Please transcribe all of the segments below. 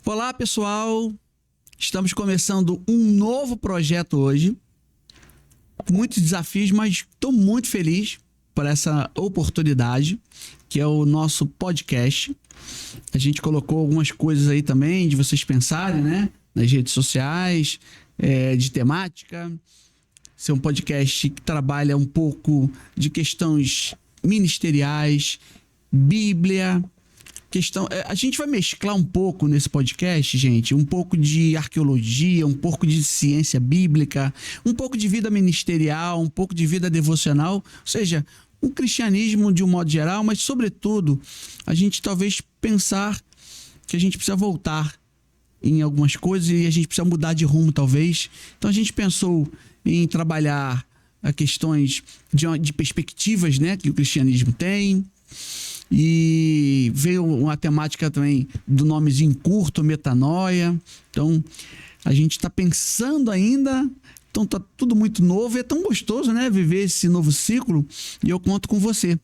Olá, pessoal! Estamos começando um novo projeto hoje. Muitos desafios, mas estou muito feliz por essa oportunidade, que é o nosso podcast. A gente colocou algumas coisas aí também de vocês pensarem, né? Nas redes sociais, de temática. Ser um podcast que trabalha um pouco de questões ministeriais, Bíblia. A gente vai mesclar um pouco nesse podcast, gente, um pouco de arqueologia, um pouco de ciência bíblica, um pouco de vida ministerial, um pouco de vida devocional, ou seja, um cristianismo de um modo geral, mas sobretudo a gente talvez pensar que a gente precisa voltar em algumas coisas e a gente precisa mudar de rumo talvez. Então a gente pensou em trabalhar questões de perspectivas, né, que o cristianismo tem. E veio uma temática também do nomezinho curto, metanoia. Então, a gente está pensando ainda. Então, tá tudo muito novo. E é tão gostoso, né? Viver esse novo ciclo. E eu conto com você.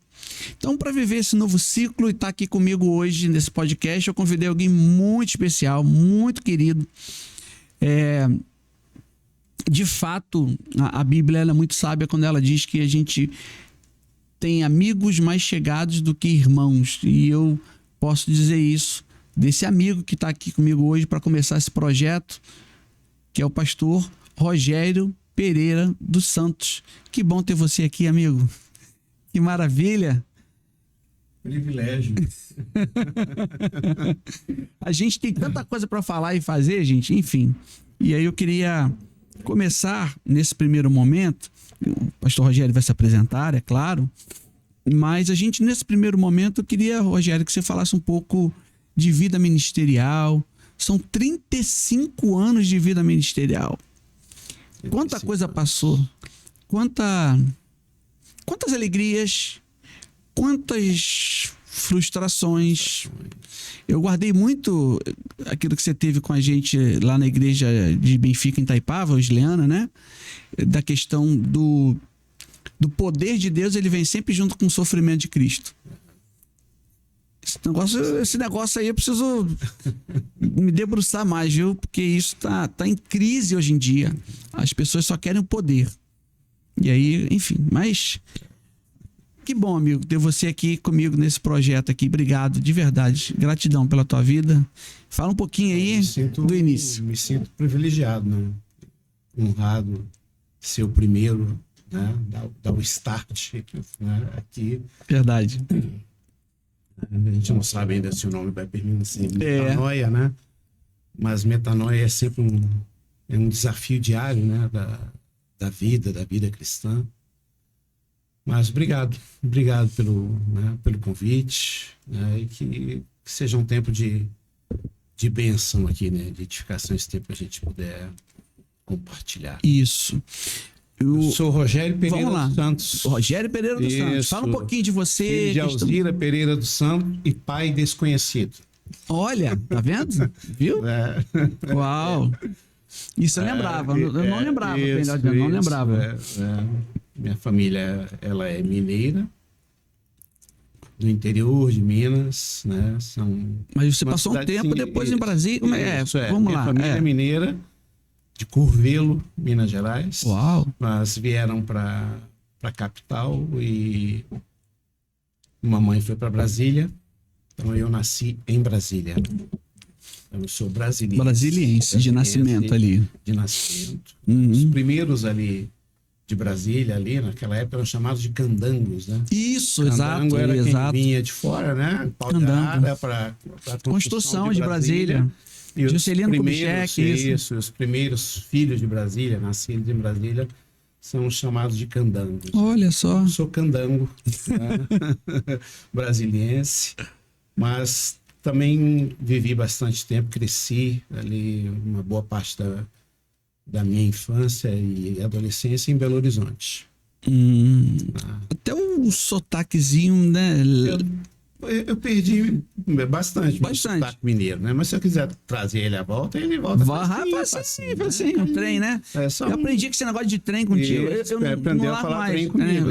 Então, para viver esse novo ciclo e estar aqui comigo hoje nesse podcast, eu convidei alguém muito especial, muito querido. De fato, a Bíblia ela é muito sábia quando ela diz que a gente tem amigos mais chegados do que irmãos. E eu posso dizer isso desse amigo que está aqui comigo hoje para começar esse projeto, que é o pastor Rogério Pereira dos Santos. Que bom ter você aqui, amigo. Que maravilha. Privilégio. A gente tem tanta coisa para falar e fazer, gente, enfim. E aí eu queria começar nesse primeiro momento. O pastor Rogério vai se apresentar, é claro. Mas a gente, nesse primeiro momento, eu queria, Rogério, que você falasse um pouco de vida ministerial. São 35 anos de vida ministerial. Quanta coisa passou. Quantas alegrias. Quantas frustrações. Eu guardei muito aquilo que você teve com a gente lá na igreja de Benfica, em Itaipava, Osleana, né? Da questão do poder de Deus, ele vem sempre junto com o sofrimento de Cristo. Esse negócio aí eu preciso me debruçar mais, viu? Porque isso tá em crise hoje em dia. As pessoas só querem o poder. E aí, enfim, mas que bom, amigo, ter você aqui comigo nesse projeto aqui. Obrigado, de verdade. Gratidão pela tua vida. Fala um pouquinho aí do início. Me sinto privilegiado, né? Honrado ser o primeiro, né? Dar o start, né? Aqui. Verdade. A gente não sabe ainda se o nome vai permanecer metanoia, né? Mas metanoia é sempre um desafio diário, né? Da vida cristã. Mas obrigado pelo convite, né? E que seja um tempo de bênção aqui, né? De edificação, esse tempo a gente puder compartilhar. Isso. Eu sou Rogério Pereira dos Santos. Rogério Pereira dos Santos. Fala um pouquinho de você. Filho de Alzira Pereira dos Santos e pai desconhecido. Olha, tá vendo? Viu? Uau! Isso eu lembrava. Eu não lembrava, melhor dizendo, não lembrava. Minha família, ela é mineira, do interior de Minas, né? Mas você passou um tempo depois em Brasília. Vamos minha lá. Família é mineira, de Curvelo, Minas Gerais. Uau! Mas vieram para a capital e mamãe foi para Brasília. Então eu nasci em Brasília. Eu sou brasiliense de nascimento ali. De nascimento. Uhum. Os primeiros ali de Brasília, ali naquela época, eram chamados de candangos, né? Isso, Candango exato. era quem vinha de fora, né? Pau de arara para construção de Brasília. E Juscelino Kubitschek, isso. Os primeiros filhos de Brasília, nascidos em Brasília, são chamados de candangos. Olha só. Eu sou candango, né? Brasiliense, mas também vivi bastante tempo, cresci ali uma boa parte da minha infância e adolescência em Belo Horizonte. Até um sotaquezinho, né? Eu perdi bastante o sotaque mineiro, né? Mas se eu quiser trazer ele à volta, ele volta facinho, um trem, né? Eu aprendi que esse negócio de trem contigo. Eu aprendeu a falar mais. Trem comigo.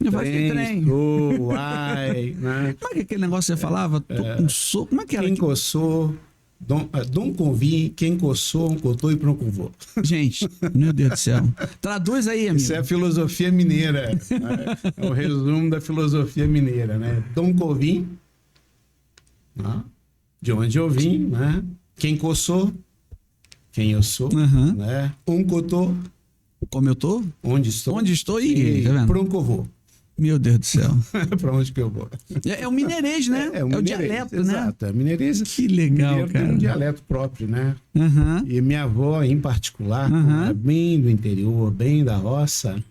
Eu falei trem. Uai, né? Como é que aquele negócio você falava? Tô com soco. Como é que era? Quem coçou, Dom convim, quem coçou, um cotou e proncovou. Gente, meu Deus do céu. Traduz aí, amigo. Isso é a filosofia mineira. Né? É o resumo da filosofia mineira, né? Dom convim, né? De onde eu vim, né? Quem coçou, quem eu sou, né? Um cotou, como eu tô? onde estou. Onde estou e tá vendo? Proncovou. Meu Deus do céu. Para onde que eu vou? É o mineirês, né? É o dialeto, exato, né? É mineirês. Que legal, Mineiro cara. tem um dialeto próprio, né? Uhum. E minha avó, em particular, como era bem do interior, bem da roça,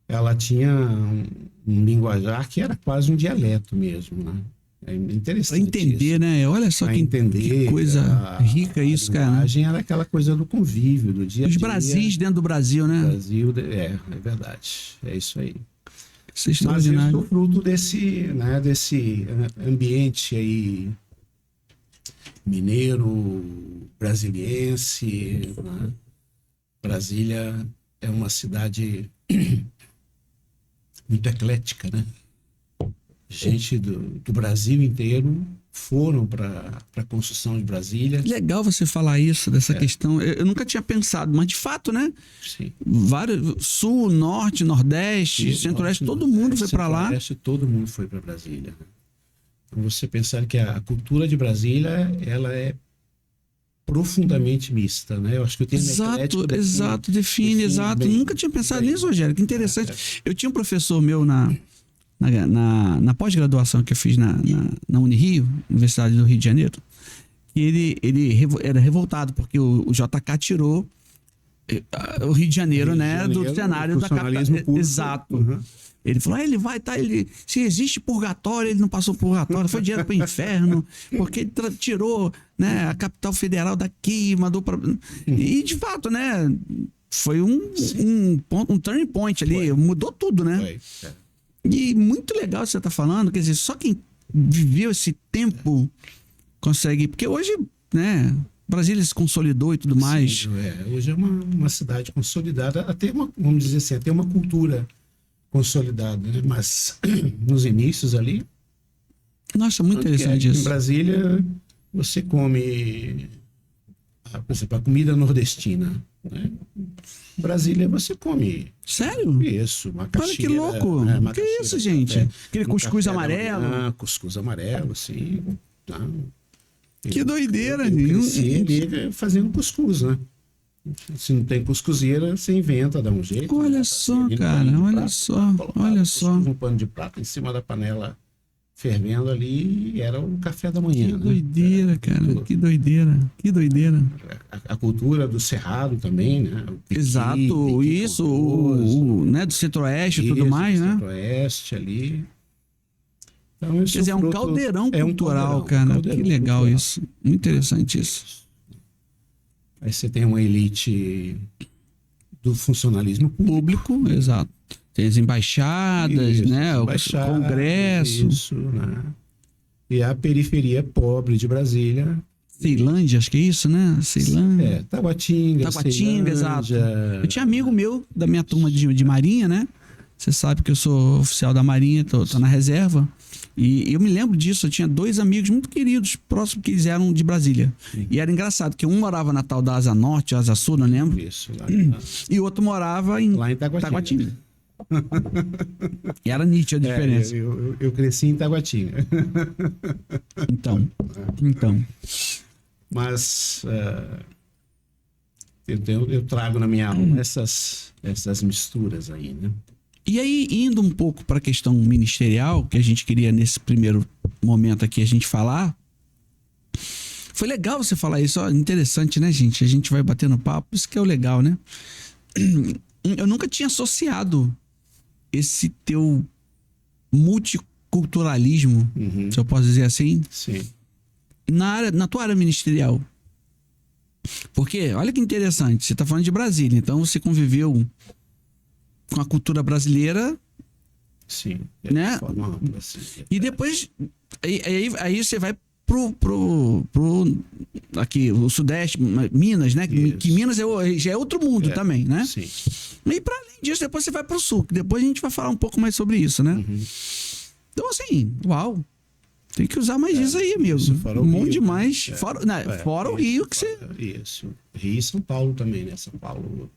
ela tinha um linguajar que era quase um dialeto mesmo, né? É interessante Pra entender, isso. né? Olha só que coisa rica isso, cara. A linguagem era aquela coisa do convívio, do dia a dia. Os Brasis dentro do Brasil, né? Brasil, é verdade. É isso aí. Isso é Mas eu extraordinário. sou fruto desse ambiente aí mineiro, brasiliense, né? Brasília é uma cidade muito eclética, né? Gente do Brasil inteiro foram para a construção de Brasília. Legal você falar isso, dessa questão. Eu nunca tinha pensado, mas de fato, né? Sim. Sul, Norte, Nordeste, Centro-Oeste, todo mundo foi para lá. Centro-Oeste, todo mundo foi para Brasília. Então, você pensar que a cultura de Brasília, ela é profundamente mista, né? Eu acho que o termo eclético define, exato. bem, Nunca tinha pensado nisso, Rogério, que interessante. Eu tinha um professor meu na pós-graduação que eu fiz na Unirio, Universidade do Rio de Janeiro, e ele era revoltado porque o JK tirou o Rio de Janeiro, né, do cenário da capital. Exato. Ele falou, ele vai estar, se existe purgatório, ele não passou purgatório, foi direto para o inferno, porque ele tirou, né, a capital federal daqui, mandou para... E de fato, né, foi um turning point ali, mudou tudo, né? E muito legal você tá falando, quer dizer, só quem viveu esse tempo consegue, porque hoje, né, Brasília se consolidou e tudo mais. Sim, hoje é uma cidade consolidada, até vamos dizer assim, até uma cultura consolidada, né? Mas nos inícios ali... Nossa, muito interessante isso. Em Brasília, você come, por exemplo, a comida nordestina, né? Em Brasília você come... Sério? Isso, macaxeira. Olha que louco. Né? Que isso, gente? Aquele cuscuz amarelo. Cuscuz amarelo, sim. Tá? Que doideira. Eu cresci ali fazendo cuscuz, né? Se não tem cuscuzeira, você inventa, dá um jeito. Olha né? só, cara, olha só, olha só. Um pano de prata em cima da panela fervendo ali, e era o café da manhã. Que doideira, cara, que doideira, que doideira. A cultura do cerrado também, né? Exato, isso, né, do Centro-Oeste e tudo mais, né? Centro-Oeste ali. Então, quer dizer, é um caldeirão cultural, cara. Que legal cultural. Isso. Muito interessante isso. Aí você tem uma elite do funcionalismo público, exato. Tem as embaixadas, né? O Congresso. Isso, né? E a periferia pobre de Brasília. Ceilândia, acho que é isso, né? Ceilândia. Taguatinga, exato. Eu tinha amigo meu da minha turma de Marinha, né? Você sabe que eu sou oficial da Marinha, tô na reserva. E eu me lembro disso, eu tinha 2 amigos muito queridos, próximos, que eles eram de Brasília. Sim. E era engraçado, que um morava na tal da Asa Norte, Asa Sul, não lembro. Isso, lá. E o outro morava lá em Taguatinga. E era nítida a diferença. Eu cresci em Taguatinga. Então. Mas eu trago na minha alma essas misturas aí, né? E aí, indo um pouco para a questão ministerial, que a gente queria nesse primeiro momento aqui a gente falar, foi legal você falar isso, ó, interessante, né, gente? A gente vai batendo papo, isso que é o legal, né? Eu nunca tinha associado esse teu multiculturalismo, se eu posso dizer assim, sim, na tua área ministerial. Porque, olha que interessante, você está falando de Brasília, então você conviveu com a cultura brasileira, sim, né? De forma ampla, assim, e depois aí você vai pro aqui o Sudeste, Minas, né? Que Minas já é outro mundo também, né? Sim. E para além disso, depois você vai pro Sul, que depois a gente vai falar um pouco mais sobre isso, né? Então assim, uau, Tem que usar mais isso aí, amigo. Isso, fora o Um monte Rio, demais. né? Fora, né, fora o Rio que você... Isso. Rio e São Paulo também, né? São Paulo...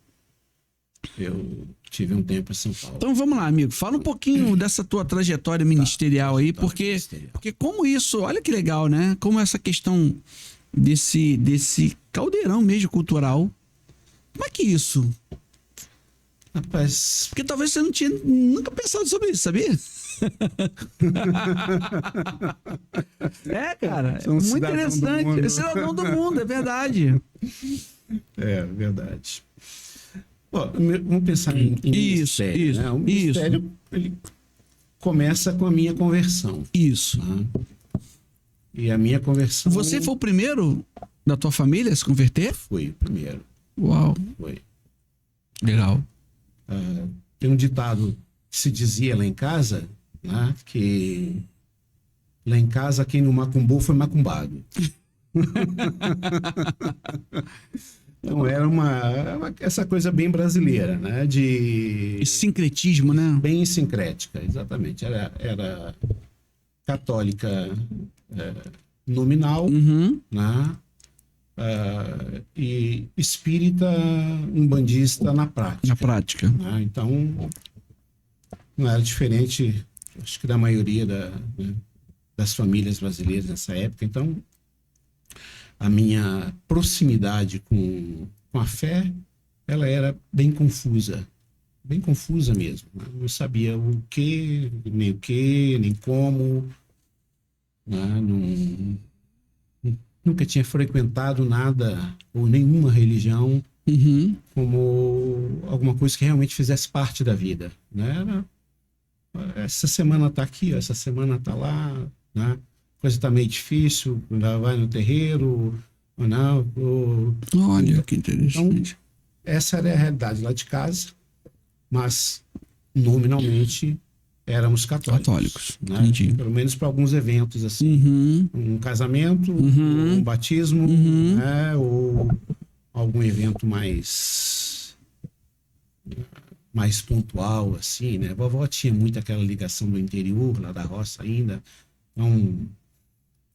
Eu tive um tempo em São Paulo. Então vamos lá, amigo. Fala um pouquinho dessa tua trajetória ministerial aí, porque como isso, olha que legal, né? Como essa questão desse caldeirão mesmo cultural. Como é que isso? Rapaz, Porque talvez você não tinha nunca pensado sobre isso, sabia? É, cara, é muito interessante. É cidadão do mundo, é verdade. É verdade. Bom, vamos pensar em ministério, isso, né? O ministério, ele começa com a minha conversão. Isso. Tá? E a minha conversão... Você foi o primeiro da tua família a se converter? Fui o primeiro. Uau. Foi. Legal. Tem um ditado que se dizia lá em casa, né? Que lá em casa quem não macumbou foi macumbado. Então era essa coisa bem brasileira, né? De Sincretismo, né? bem sincrética, exatamente. Era católica nominal, né? E espírita umbandista na prática. Na prática. Né? Então não era diferente, acho que da maioria das famílias brasileiras nessa época. Então a minha proximidade com a fé, ela era bem confusa mesmo. Né? Não sabia o que, nem como. Né? Nunca tinha frequentado nada ou nenhuma religião como alguma coisa que realmente fizesse parte da vida. Né? Essa semana está aqui, essa semana está lá, né? Coisa está meio difícil, vai no terreiro, não. Olha que interessante. Então, essa era a realidade lá de casa, mas nominalmente éramos católicos. Né? Entendi. Pelo menos para alguns eventos, assim. Um casamento, um batismo, né? Ou algum evento mais pontual, assim, né? A vovó tinha muito aquela ligação do interior, lá da roça ainda, então,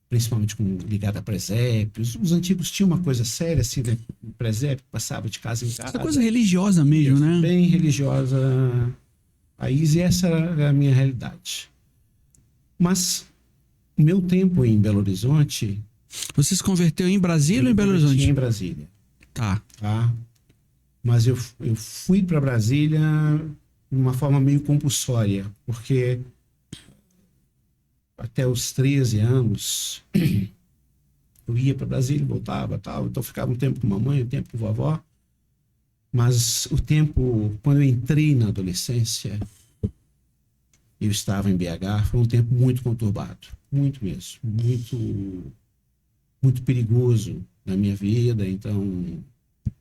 principalmente ligada a presépios. Os antigos tinham uma coisa séria, assim, né? O presépio passava de casa em casa. Essa coisa religiosa mesmo, né? Bem religiosa. E essa era a minha realidade. Mas o meu tempo em Belo Horizonte... Você se converteu em Brasília ou em Belo Horizonte? Em Brasília. Tá. Mas eu fui para Brasília de uma forma meio compulsória, porque até os 13 anos eu ia para Brasília, voltava, tal, então ficava um tempo com mamãe, um tempo com vovó. Mas o tempo, quando eu entrei na adolescência, eu estava em BH, foi um tempo muito conturbado, muito mesmo, muito perigoso na minha vida. Então,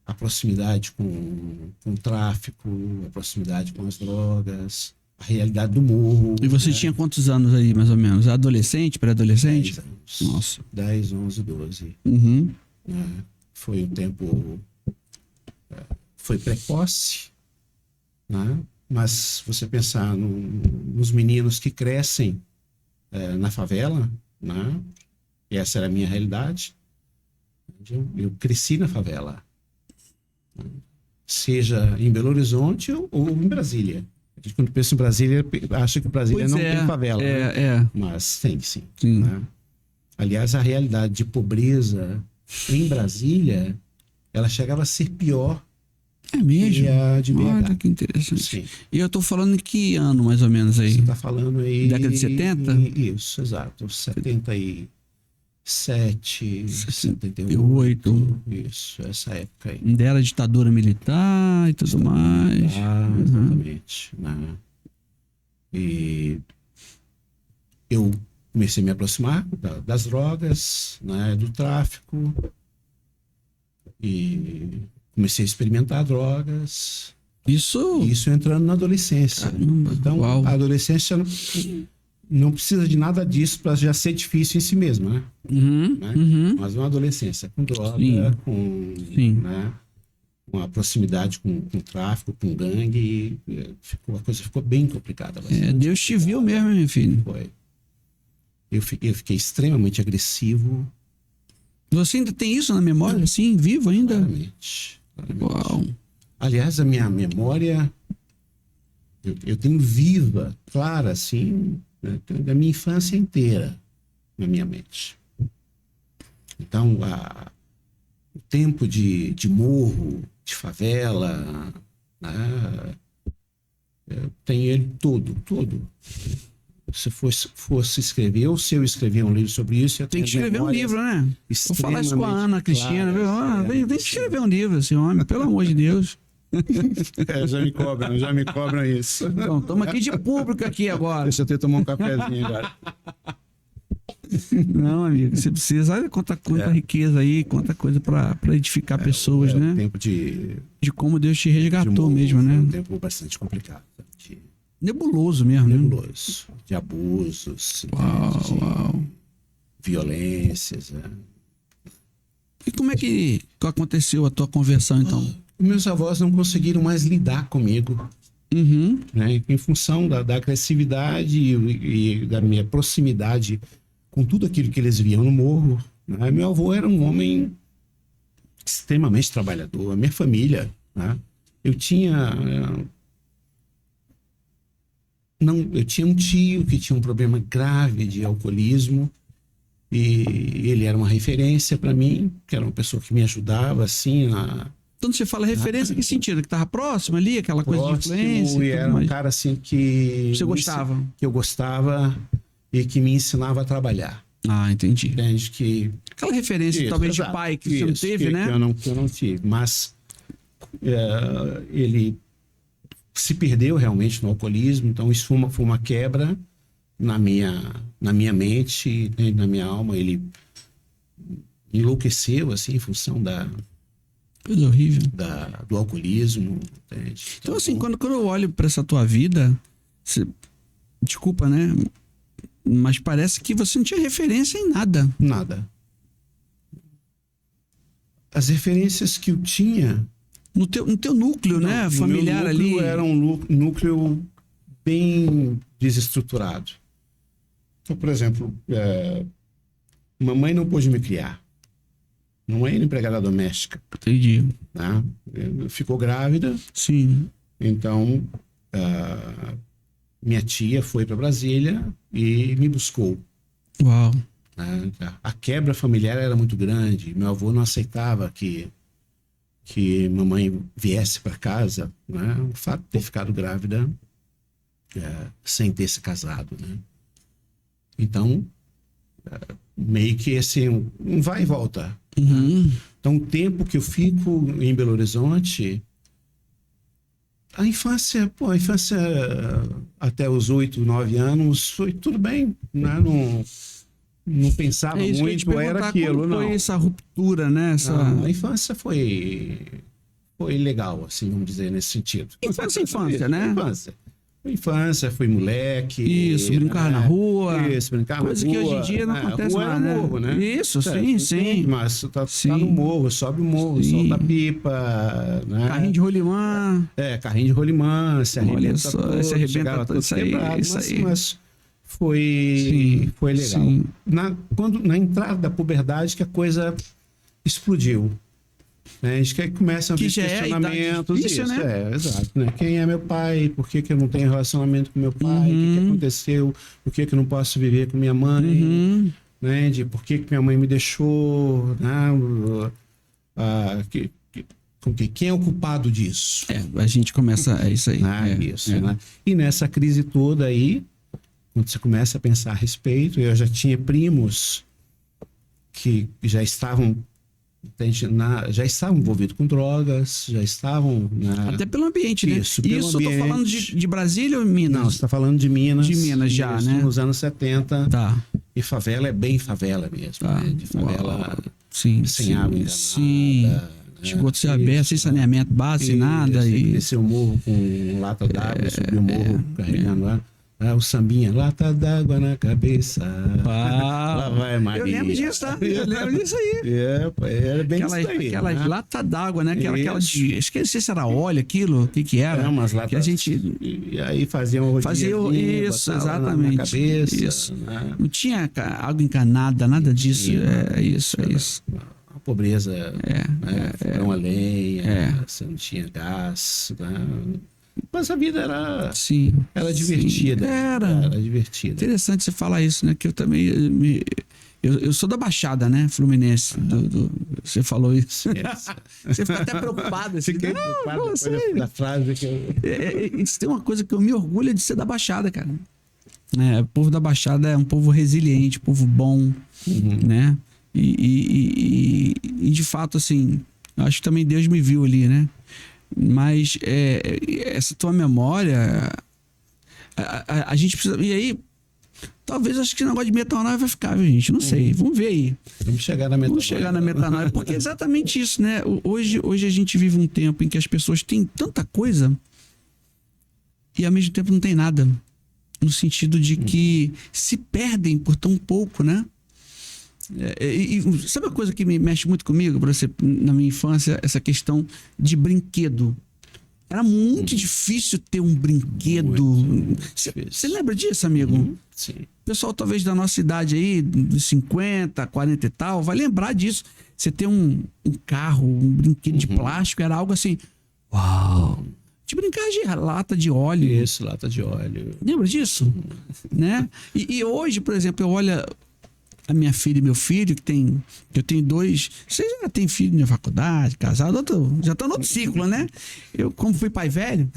a proximidade com o tráfico, a proximidade com as drogas, a realidade do morro. E você tinha quantos anos aí, mais ou menos? Adolescente, pré-adolescente? 10 anos. Nossa. 10, 11, 12. Foi um tempo... Foi precoce, né? Mas você pensar nos meninos que crescem na favela, né? E essa era a minha realidade. Eu cresci na favela, seja em Belo Horizonte ou em Brasília. A gente, quando pensa em Brasília, acha que Brasília não tem favela, né? Mas tem, sim. Né? Aliás, a realidade de pobreza em Brasília, ela chegava a ser pior. É mesmo? De BH. Olha que interessante. Sim. E eu tô falando em que ano, mais ou menos, aí? Você tá falando aí... Década de 70? Isso, exato. 77, 78. Isso, essa época aí. Ainda era ditadura militar e tudo mais. Exatamente. Né? E eu comecei a me aproximar das drogas, né, do tráfico. E... comecei a experimentar drogas. Isso entrando na adolescência. Caramba, então, a adolescência não precisa de nada disso para já ser difícil em si mesma, né? Mas uma adolescência com droga, né? Com a proximidade com o tráfico, com gangue, a coisa ficou bem complicada. Deus te viu mesmo, meu filho. Foi. eu fiquei extremamente agressivo. Você ainda tem isso na memória, assim, vivo ainda? Claramente. Uau. Aliás, a minha memória, eu tenho viva, clara, assim, né, da minha infância inteira na minha mente. Então, o tempo de morro, de favela, né, eu tenho ele todo. Se fosse escrever, ou se eu escrever um livro sobre isso, eu Tem que tenho escrever um livro, né? Vou falar isso com a Ana Cristina, viu? Tem que escrever um livro, esse homem, pelo amor de Deus. Já me cobram isso. Então, estamos aqui de público aqui agora. Deixa eu tomar um cafezinho agora. Não, amigo, você precisa. Olha quanta riqueza aí, quanta coisa para edificar pessoas, né? Um tempo de como Deus te resgatou mesmo, né? Um tempo bastante complicado. Nebuloso mesmo, nebuloso, de abusos, uau. Violências. Né? E como é que aconteceu a tua conversão, então? Meus avós não conseguiram mais lidar comigo. Né? Em função da agressividade e da minha proximidade com tudo aquilo que eles viam no morro. Né? Meu avô era um homem extremamente trabalhador. A minha família, né? Eu tinha um tio que tinha um problema grave de alcoolismo e ele era uma referência para mim, que era uma pessoa que me ajudava assim Então você fala referência em que sentido? Que estava próximo ali, aquela coisa de influência? E era um cara assim que... Você gostava? Que eu gostava e que me ensinava a trabalhar. Ah, entendi. Entende? Aquela referência talvez de pai que você não teve, né? Que eu não tive, mas ele se perdeu realmente no alcoolismo, então isso foi uma quebra na minha mente, né, na minha alma. Ele enlouqueceu assim em função coisa horrível. Do alcoolismo. Entende? Então assim, quando eu olho para essa tua vida, desculpa, né? Mas parece que você não tinha referência em nada. Nada. As referências que eu tinha no teu núcleo, né, familiar meu núcleo ali. Era um núcleo bem desestruturado. Então, por exemplo, mamãe não pôde me criar. Mamãe era empregada doméstica. Entendi. Né? Ficou grávida. Sim. Então, minha tia foi para Brasília e me buscou. Uau. A quebra familiar era muito grande. Meu avô não aceitava que mamãe viesse para casa, né? O fato de ter ficado grávida sem ter se casado, né? Então, meio que esse um vai e volta. Né? Então, o tempo que eu fico em Belo Horizonte, a infância até os 8, 9 anos foi tudo bem, né? Não pensava muito, era aquilo. Como foi essa ruptura, né? A infância foi legal, assim, vamos dizer, nesse sentido. Infância, né? Infância, fui moleque. Isso, brincar na rua. Isso, brincar na rua. Coisa que hoje em dia não acontece rua mais, era morro, né? Isso, sim. Mas tá no morro, sobe o morro, solta a pipa, né? Carrinho de rolimã. Carrinho de rolimã, se arrebenta todo, se arrebenta todo, isso aí. Mas foi legal. Sim. Na entrada da puberdade que a coisa explodiu. A gente quer que comece a ver questionamentos. Isso, né? Exato. Né? Quem é meu pai? Por que eu não tenho relacionamento com meu pai? O que aconteceu? Por que eu não posso viver com minha mãe? Né? Por que minha mãe me deixou? Né? Quem é o culpado disso? A gente começa... É isso aí. Né? E nessa crise toda aí, quando você começa a pensar a respeito, eu já tinha primos que já estavam envolvidos com drogas, já estavam... Até pelo ambiente, né? Isso, eu tô falando de Brasília ou Minas? Não, você está falando de Minas. De Minas já, né? Nos anos 70. Tá. E favela é bem favela mesmo, tá. Né? De favela sem água enganada. Sim. Esgoto aberto, sem saneamento básico, nada. Descer o morro com lata d'água, subir o morro carregando lá. O sambinha, lata d'água na cabeça. Lá vai Maria. Eu lembro disso, tá? Eu lembro disso aí. Era bem Aquelas, isso aí, aquelas né? lata d'água, né? Aquela Isso. de. Esqueci se era óleo, aquilo, o que que era. Umas latas, que a gente e aí faziam um fazia isso, botava exatamente. na cabeça. Isso. Né? Não tinha água encanada, nada disso. É isso, é isso. A pobreza, né? Fogão a lenha, você não tinha gás, né? Mas a vida era, Sim, era divertida. sim. Era divertida. Interessante você falar isso, né? Que eu também. Eu sou da Baixada, né? Fluminense. Você falou isso. Você fica até preocupado. Assim, Fiquei preocupado da frase que eu... Isso tem uma coisa que eu me orgulho de ser da Baixada, cara. O povo da Baixada é um povo resiliente, povo bom, né? E de fato, assim, acho que também Deus me viu ali, né? Mas essa tua memória, a gente precisa. E aí, talvez acho que esse negócio de metanoia vai ficar, viu, gente? Não sei. Vamos ver aí. Vamos chegar na metanoia. Porque é exatamente isso, né? Hoje a gente vive um tempo em que as pessoas têm tanta coisa e ao mesmo tempo não tem nada. No sentido de que se perdem por tão pouco, né? Sabe uma coisa que me mexe muito comigo, pra você, na minha infância, essa questão de brinquedo. Era muito difícil ter um brinquedo. Você lembra disso, amigo? Sim. O pessoal talvez da nossa idade aí, dos 50, 40 e tal, vai lembrar disso. Você ter um carro, um brinquedo de plástico, era algo assim, uau! De brincar de lata de óleo. Isso, lata de óleo. Lembra disso? Né? E hoje, por exemplo, eu olho a minha filha e meu filho, eu tenho dois. Vocês já têm filho na faculdade, casado, já estão no outro ciclo, né? Eu, como fui pai velho,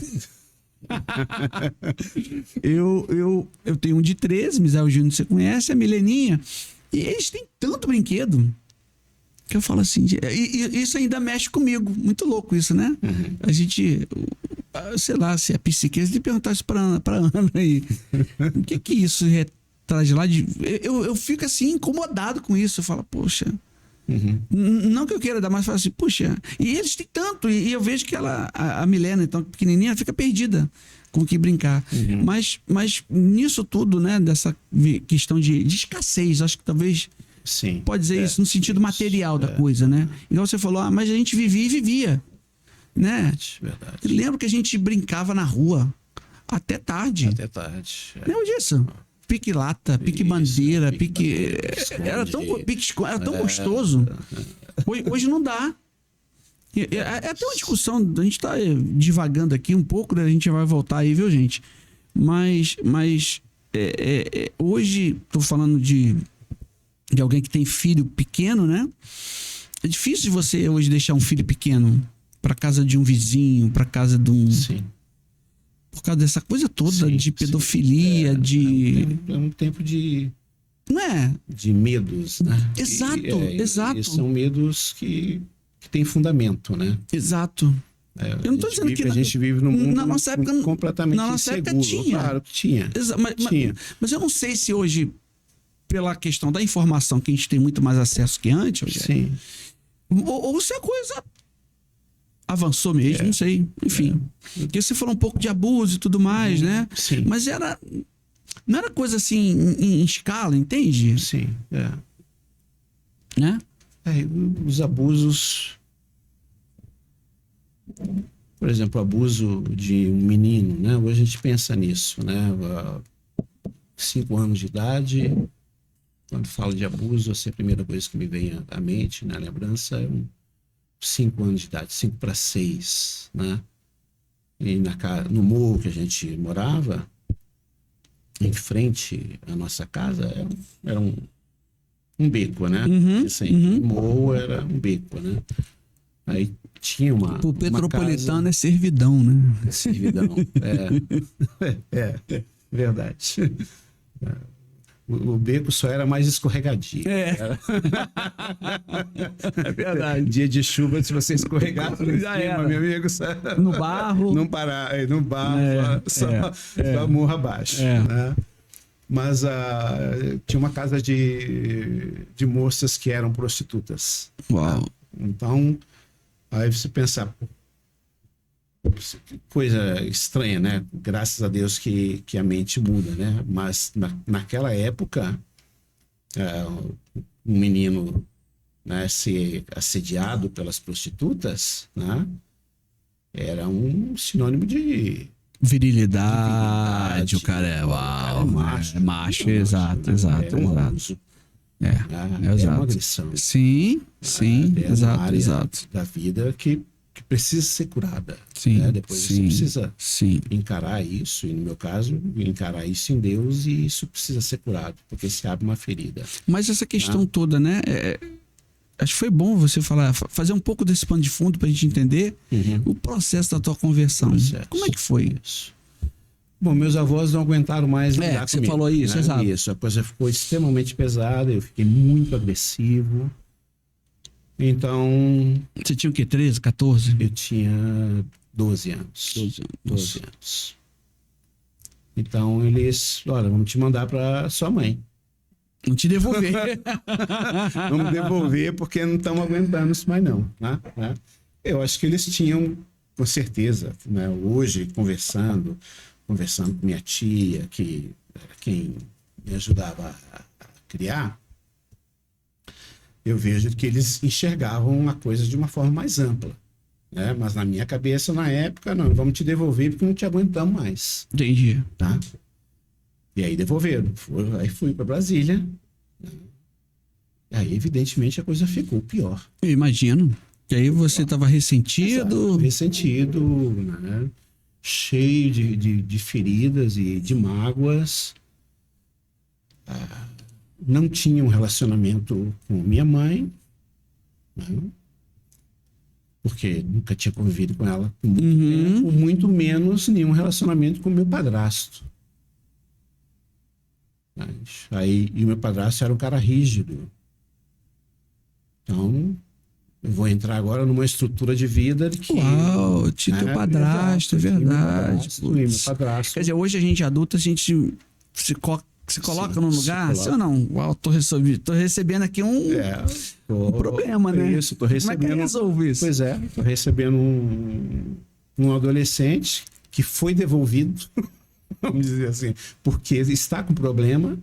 eu tenho um de 13, Misael Júnior, você conhece, a Mileninha, e eles têm tanto brinquedo que eu falo assim, e isso ainda mexe comigo, muito louco isso, né? A gente, sei lá, se é psiquiatra, de perguntar isso pra Ana aí, o que isso traz de lá? Eu fico assim, incomodado com isso, eu falo, poxa, não que eu queira dar, mas eu falo assim, puxa, e eles têm tanto, e eu vejo que a Milena, então, pequenininha, fica perdida com o que brincar. Mas nisso tudo, né, dessa questão de escassez, acho que talvez... Sim. Pode dizer isso no sentido material da coisa, né? Igual você falou, mas a gente vivia, né? Verdade. Eu lembro que a gente brincava na rua até tarde. Lembra disso? Pique lata, pique bandeira, pique... Era tão gostoso. Hoje não dá. É até uma discussão, a gente tá divagando aqui um pouco, né? A gente vai voltar aí, viu, gente? Mas hoje, tô falando de alguém que tem filho pequeno, né? É difícil de você hoje deixar um filho pequeno para casa de um vizinho, para casa de um... Sim. Por causa dessa coisa toda de pedofilia, É um tempo de... Não é? De medos, né? Exato. E são medos que têm fundamento, né? Exato. Eu não estou dizendo que... A gente vive num mundo na nossa época, completamente na nossa época inseguro. tinha. Claro que tinha. Mas eu não sei se hoje... pela questão da informação, que a gente tem muito mais acesso que antes, sim. Ou se a coisa avançou mesmo, não sei. Enfim. Porque você falou um pouco de abuso e tudo mais, né? Sim. Mas não era coisa assim em escala, entende? Sim, Né? Os abusos... Por exemplo, o abuso de um menino, né? Hoje a gente pensa nisso, né? 5 anos de idade... Quando falo de abuso, essa é a primeira coisa que me vem à mente, na lembrança, é 5 anos de idade, 5 para 6, né? E no morro que a gente morava, em frente à nossa casa, era um beco, né? O morro era um beco, né? Aí tinha o petropolitano é servidão, né? Servidão, verdade. O beco só era mais escorregadio. É verdade. Dia de chuva, se você escorregasse no Já cima, era. meu amigo, no barro. No barro, só morro abaixo. Né? Mas tinha uma casa de moças que eram prostitutas. Uau. Né? Então, aí você pensa, Coisa estranha, né? Graças a Deus que a mente muda, né? Mas naquela época, um menino, né, ser assediado pelas prostitutas, né, era um sinônimo de virilidade, o cara é uau, macho. É macho, exato, exato, um exato. abuso. É, É exato. uma agressão. Sim, sim, É uma exato, área exato. da vida que precisa ser curada. Sim, Né? Depois você precisa sim. encarar isso, e no meu caso, encarar isso em Deus, e isso precisa ser curado, porque se abre uma ferida. Mas essa questão toda, né? Acho que foi bom você fazer um pouco desse pano de fundo pra gente entender o processo da tua conversão. Como é que foi? Isso. Bom, meus avós não aguentaram mais lidar você comigo, falou isso, né? exato. Isso, a coisa ficou extremamente pesada, eu fiquei muito agressivo. Então... Você tinha o quê? 13, 14? Eu tinha 12 anos. 12 anos. Então eles, olha, vamos te mandar para sua mãe. Não te devolver. Vamos devolver porque não estamos aguentando isso mais não. Né? Eu acho que eles tinham, com certeza, né? Hoje, conversando com minha tia, que era quem me ajudava a criar, eu vejo que eles enxergavam a coisa de uma forma mais ampla. Né? Mas na minha cabeça, na época, não, vamos te devolver porque não te aguentamos mais. Entendi. Tá? E aí devolveram. Aí fui para Brasília. Né? E aí, evidentemente, a coisa ficou pior. Eu imagino. Que aí você estava ressentido. Exato. Ressentido, né? Cheio de feridas e de mágoas. Não tinha um relacionamento com minha mãe, né? Porque nunca tinha convivido com ela por muito tempo, muito menos nenhum relacionamento com meu padrasto. E o meu padrasto era um cara rígido. Então, eu vou entrar agora numa estrutura de vida que... Uau, teu padrasto, é verdade. Meu padrasto. Quer dizer, hoje a gente adulta, a gente se coloca num lugar, sim ou não? Uau, tô recebendo aqui um problema, né? Isso, tô recebendo. Como é que resolve isso? Pois é, tô recebendo um adolescente que foi devolvido, vamos dizer assim, porque está com problema.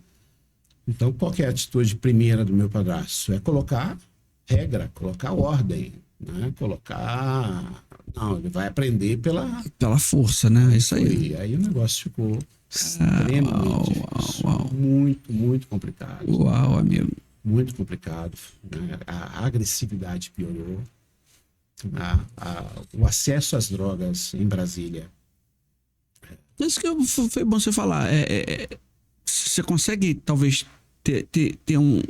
Então, qual que é a atitude primeira do meu padrasto? É colocar regra, colocar ordem, né? Não, ele vai aprender pela força, né? Isso aí. E aí o negócio ficou extremamente difícil. Muito, muito complicado. Uau, amigo. Muito complicado. Né? A agressividade piorou. O acesso às drogas em Brasília. Isso que foi bom você falar. Você consegue, talvez, ter um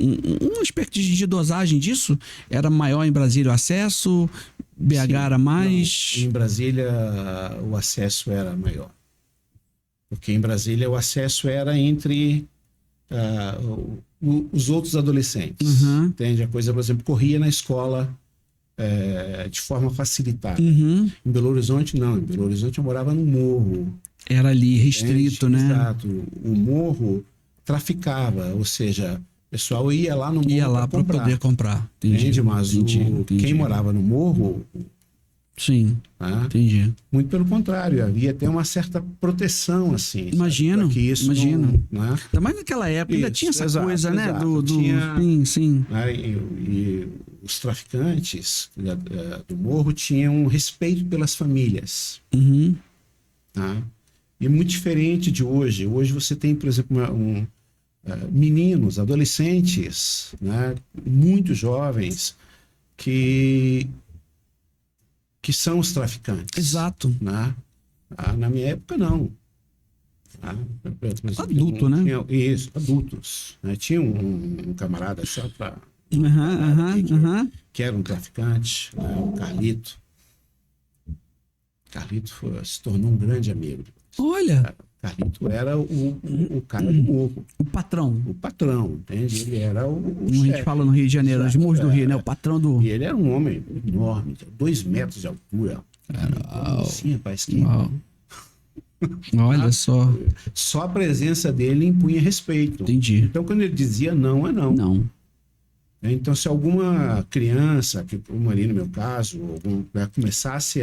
aspecto de dosagem disso? Era maior em Brasília o acesso? BH Sim, era mais? Não. Em Brasília o acesso era maior. Porque em Brasília o acesso era entre os outros adolescentes. Entende? A coisa, por exemplo, corria na escola de forma facilitada. Em Belo Horizonte, não. Em Belo Horizonte eu morava no morro. Era ali restrito, né? Exato. O morro traficava, ou seja, o pessoal ia lá no morro. Ia lá para poder comprar. Entendi. Mas quem morava no morro... Sim, entendi. Muito pelo contrário, havia até uma certa proteção, assim. Imagino, que isso imagino. Né? Ainda mais naquela época, ainda tinha essa coisa, né? Sim. Né? E os traficantes do morro tinham respeito pelas famílias. Tá? E é muito diferente de hoje. Hoje você tem, por exemplo, meninos, adolescentes, né? Muito jovens, que são os traficantes. Exato. Né? Na minha época, não. Adulto, né? Isso, adultos. Né? Tinha um camarada só para... que era um traficante, né? O Carlito. Carlito se tornou um grande amigo. Olha! Carlito era o cara do morro. O patrão. O patrão, entende? Ele era o a gente fala no Rio de Janeiro, nos morros do Rio, né? O patrão do... E ele era um homem enorme, 2 metros de altura. Assim, rapaz, que... Olha só. Só a presença dele impunha respeito. Entendi. Então, quando ele dizia não, é não. Não. Então, se alguma criança, como ali no meu caso, começasse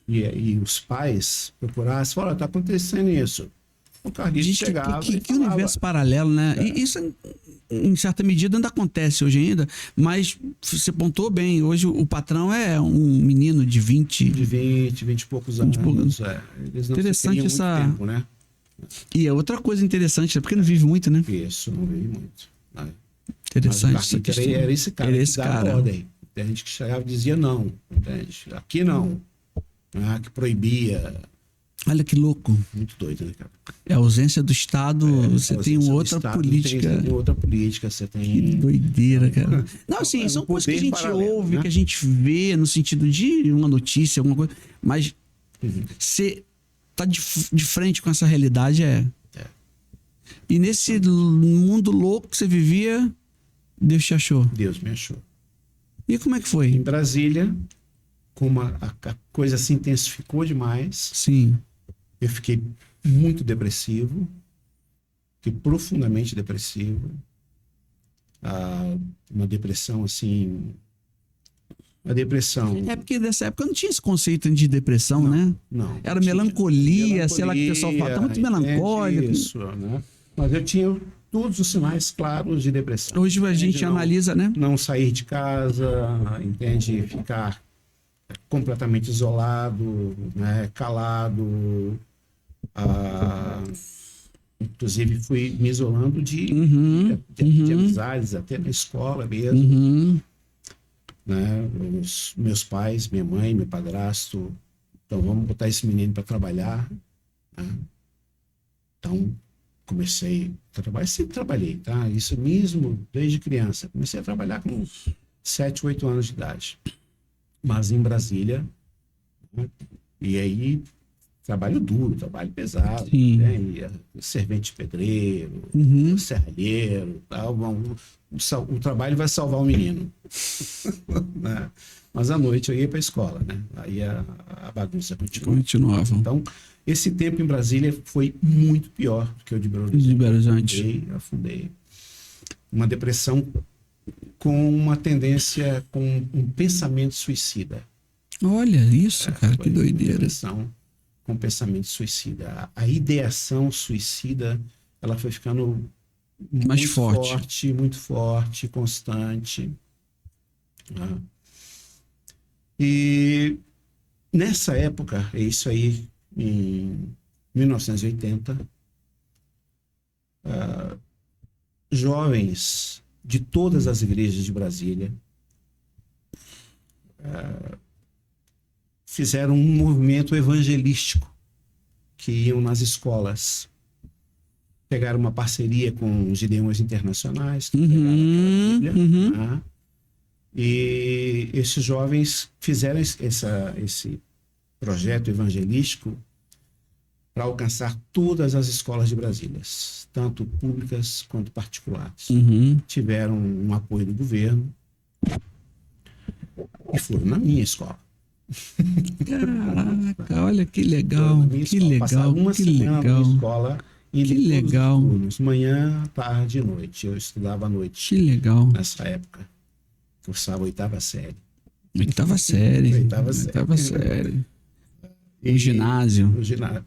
e os pais procurassem, falaram, está acontecendo isso. O carlista chegava que universo paralelo, né? E isso, em certa medida, ainda acontece hoje ainda, mas você pontuou bem, hoje o patrão é um menino de 20 e poucos anos. Eles não interessante se essa... muito tempo, né? E é outra coisa interessante, porque não vive muito, né? Isso, não vive muito. Né? Interessante essa questão. Era esse cara era que esse dava cara. ordem. Tem gente que chegava e dizia não, entende? Aqui não. Que proibia. Olha que louco. Muito doido, né, cara? É a ausência do Estado, você tem outra política. Tem outra política, você tem... Que doideira, cara. Não, assim, são coisas que a gente ouve, né? Que a gente vê no sentido de uma notícia, alguma coisa, mas você tá de frente com essa realidade, E nesse mundo louco que você vivia, Deus te achou. Deus me achou. E como é que foi? Em Brasília, como a coisa se intensificou demais, Sim. eu fiquei muito depressivo, fiquei profundamente depressivo. Uma depressão assim... Uma depressão... É porque nessa época não tinha esse conceito de depressão, não, né? Não. Era melancolia, sei lá que o pessoal fala, tá muito melancólico. Isso, né? Mas eu tinha todos os sinais claros de depressão. Hoje a gente analisa, né? Não sair de casa, entende? Ficar completamente isolado, né? Calado. Inclusive fui me isolando de amizades, até na escola mesmo. Né? Os meus pais, minha mãe, meu padrasto, então vamos botar esse menino para trabalhar. Né? Então comecei a trabalhar, sempre trabalhei, tá? Isso mesmo desde criança. Comecei a trabalhar com 7, 8 anos de idade, mas em Brasília, né? E aí trabalho duro, trabalho pesado, né? Servente pedreiro, serralheiro, tal. O trabalho vai salvar o menino. Né? Mas à noite eu ia para a escola, né? Aí a bagunça continuava. Então, esse tempo em Brasília foi muito pior do que o de Belo Horizonte. Afundei. Uma depressão com uma tendência, com um pensamento suicida. Olha isso, cara, que doideira. Depressão com pensamento suicida. A ideação suicida, ela foi ficando mais muito forte, constante. Né? E nessa época, é isso aí, em 1980, jovens de todas as igrejas de Brasília fizeram um movimento evangelístico, que iam nas escolas, pegaram uma parceria com os Gideões Internacionais, que pegaram aquela Bíblia, né? E esses jovens fizeram esse projeto evangelístico para alcançar todas as escolas de Brasília, tanto públicas quanto particulares. Tiveram um apoio do governo e foram na minha escola. Caraca, olha que legal, que legal, que legal. Na escola, que legal. Turnos, manhã, tarde e noite. Eu estudava à noite. Que legal. Nessa época. Cursava 8ª série. 8ª série. 8ª série. E ginásio. O ginásio.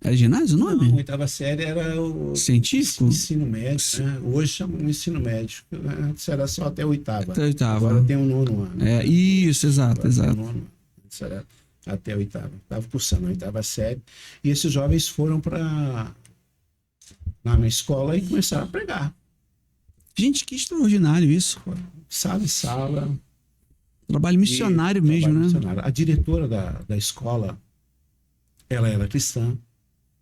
É ginásio o nome? Não, 8ª série era o científico? Ensino médio, né? Hoje chamam ensino médio. Antes era só até 8ª. Até 8ª. Agora tem o 9º ano. Isso, exato. Antes era até 8ª. Estava cursando a 8ª série. E esses jovens foram na minha escola e começaram a pregar. Gente, que extraordinário isso. Sala em sala. Trabalho missionário mesmo, né? Missionário. A diretora da escola, ela era cristã.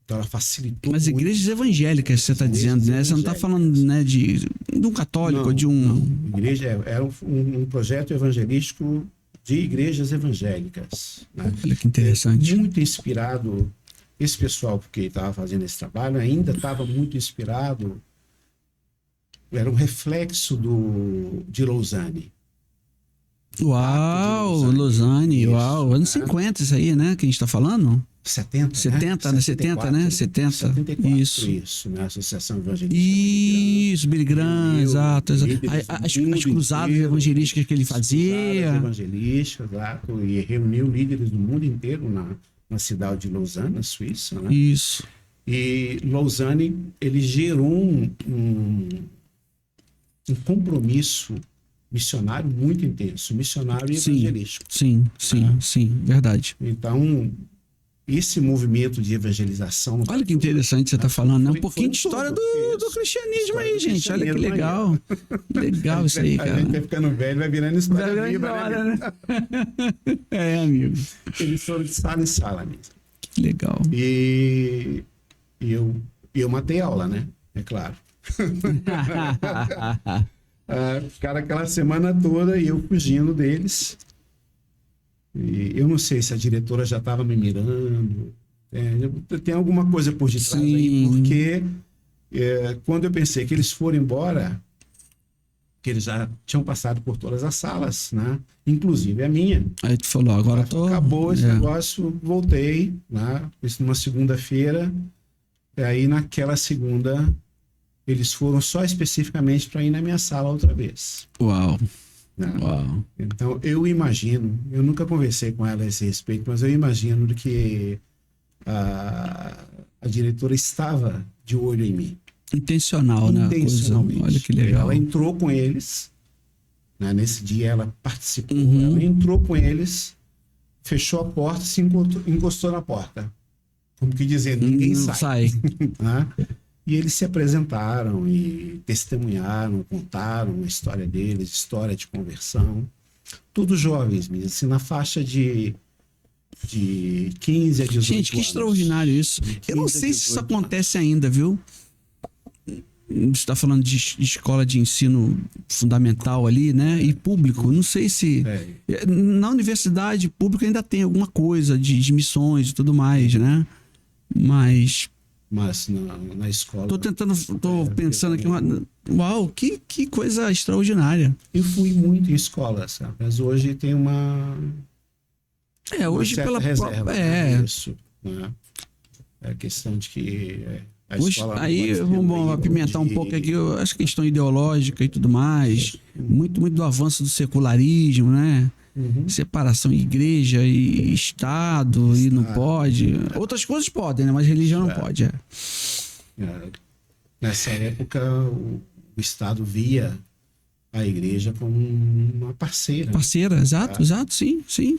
Então ela facilitou. Mas igrejas evangélicas, você está dizendo, né? Você não está falando, né, de um católico, de um. Não. Igreja era um projeto evangelístico de igrejas evangélicas. Né? Olha que interessante. Muito inspirado, esse pessoal que estava fazendo esse trabalho ainda estava muito inspirado. Era um reflexo de Lausanne. Uau, Lausanne, Isso, uau. Anos né? 50 isso aí, né? Que a gente tá falando? 70, 70, né? 70, né? 70. 74, Isso. isso, né? Associação Evangelista. Isso, Billy Graham, exato. Líderes do As mundo cruzadas inteiro, evangelísticas que ele as cruzadas fazia. evangelísticas, exato, e reuniu líderes do mundo inteiro na cidade de Lausanne, na Suíça, né? Isso. E Lausanne, ele gerou um compromisso missionário muito intenso, missionário e evangelístico. Sim, verdade. Então, esse movimento de evangelização... Olha que interessante você tá falando, né? Um Foi- pouquinho foi de história tudo. do Isso. cristianismo História aí, do gente. Olha que cristianismo aí, legal. Legal isso aí, A gente vai cara. ficando velho, vai virando história Vai viva, embora, né? né? É, amigo. Eles foram de sala em sala mesmo. Que legal. E eu matei aula, né? É claro. Ficaram aquela semana toda e eu fugindo deles. E eu não sei se a diretora já estava me mirando. Tem alguma coisa por detrás aí, porque quando eu pensei que eles foram embora, que eles já tinham passado por todas as salas, né? Inclusive a minha. Aí tu falou, agora eu tô... Acabou esse negócio, voltei, né? Isso numa segunda-feira. E aí naquela segunda eles foram só especificamente para ir na minha sala outra vez. Uau. Né? Uau. Então eu imagino, eu nunca conversei com ela a esse respeito, mas eu imagino que a diretora estava de olho em mim. Intencional, né? Intencionalmente. Olha que legal. Ela entrou com eles, né? Nesse dia ela participou, Uhum. ela entrou com eles, fechou a porta, se encostou na porta. Como que dizendo, ninguém sai. Né? E eles se apresentaram e testemunharam, contaram a história deles, história de conversão. Todos jovens mesmo, assim, na faixa de 15 a 18 anos. Gente, que extraordinário isso. Eu não sei se isso acontece ainda, viu? Você está falando de escola de ensino fundamental ali, né? E público. Não sei se... Na universidade pública ainda tem alguma coisa de missões e tudo mais, né? Mas na escola... Tô pensando aqui... Uau, que coisa extraordinária. Eu fui muito em escola, sabe? Mas hoje tem hoje pela... reserva. Isso, né? É a questão de que... Hoje, aí vamos apimentar um pouco aqui essa questão ideológica e tudo mais, muito do avanço do secularismo, né? Uhum. Separação igreja e Estado, e não pode. Outras coisas podem, né? Mas religião não pode. Nessa época, o Estado via a igreja como uma parceira. Parceira, exato, sim.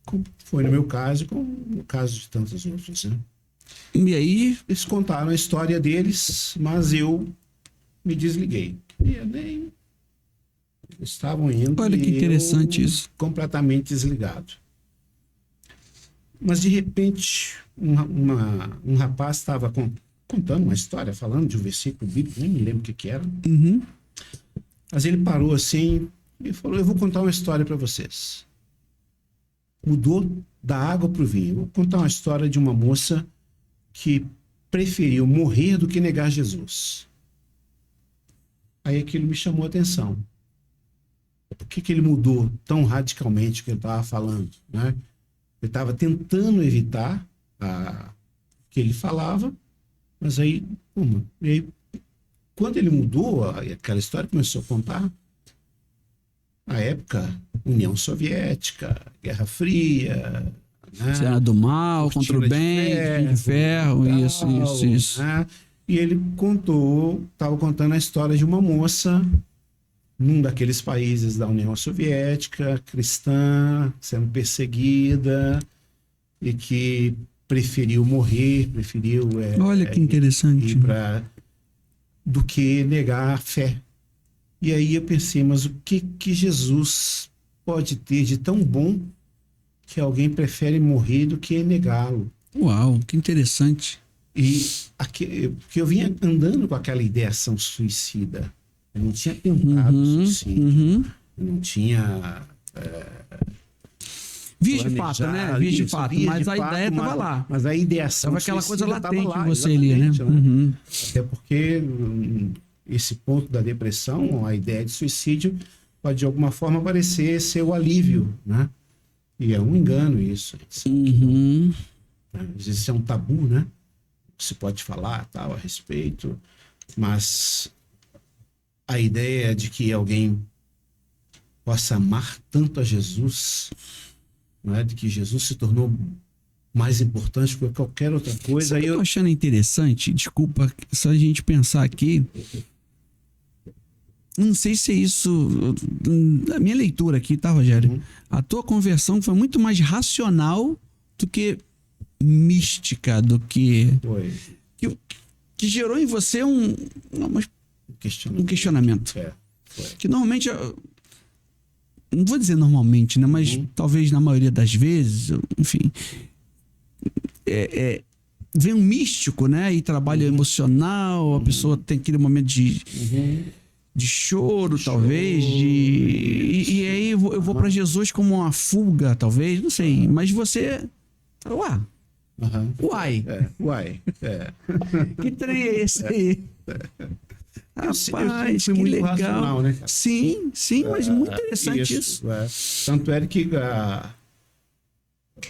Como foi no meu caso e como no caso de tantos outros, né? E aí? Eles contaram a história deles, mas eu me desliguei. Eles estavam indo. Olha que interessante isso. Completamente desligado. Mas de repente, um rapaz estava contando uma história, falando de um versículo bíblico, nem me lembro o que era. Uhum. Mas ele parou assim e falou: eu vou contar uma história para vocês. Mudou da água para o vinho. Vou contar uma história de uma moça que preferiu morrer do que negar Jesus. Aí aquilo me chamou a atenção. Por que ele mudou tão radicalmente o que ele estava falando, né? Ele estava tentando evitar o que ele falava, mas aí, quando ele mudou, aquela história começou a contar, a época, União Soviética, Guerra Fria, né? Cena do mal, contra o bem, de ferro, isso. Né? E ele estava contando a história de uma moça num daqueles países da União Soviética, cristã, sendo perseguida, e que preferiu morrer, olha que interessante, do que negar a fé. E aí eu pensei, mas o que Jesus pode ter de tão bom que alguém prefere morrer do que negá-lo? Uau, que interessante. E porque eu vinha andando com aquela ideação suicida. Eu não tinha tentado suicídio. Eu não tinha... Vias de fato, né? Vias de fato. Mas a ideia estava lá. Mas a ideação estava aquela coisa latente lá, em você ali, né? Até porque esse ponto da depressão, a ideia de suicídio, pode de alguma forma parecer ser o alívio, né? E é um engano isso. Uhum. Existe um tabu, né? Se pode falar tal a respeito, mas a ideia de que alguém possa amar tanto a Jesus, não é? De que Jesus se tornou mais importante que qualquer outra coisa. Sabe o que eu tô achando interessante? Desculpa, só a gente pensar aqui. Não sei se é isso. A minha leitura aqui, tá, Rogério? Uhum. A tua conversão foi muito mais racional do que mística, do que. Foi Que gerou em você um questionamento. Foi. Que normalmente. Não vou dizer normalmente, né? Mas talvez na maioria das vezes, enfim. Vem um místico, né? E trabalho emocional, a pessoa tem aquele momento de choro, talvez. E aí eu vou para Jesus como uma fuga, talvez, não sei. Mas você. Uai. Que trem é esse aí? Rapaz, fui que muito legal. racional, né, cara? Sim, mas muito interessante isso. Tanto é que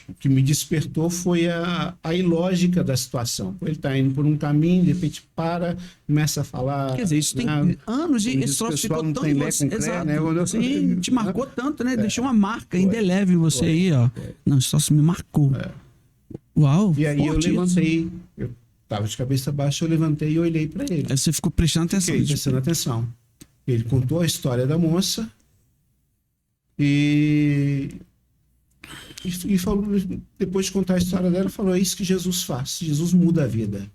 o que me despertou foi a ilógica da situação. Ele está indo por um caminho, de repente começa a falar. Quer dizer, isso tem anos e esse troço ficou tão em você. Exato. Né? Sim, te marcou tanto, né? Deixou uma marca indelével em você aí, ó. Não, esse troço me marcou. Uau. E aí eu levantei, eu estava de cabeça baixa, eu levantei e olhei para ele. Aí você ficou prestando atenção. Fiquei prestando atenção. Ele contou a história da moça e falou, depois de contar a história dela, falou: é isso que Jesus faz. Jesus muda a vida.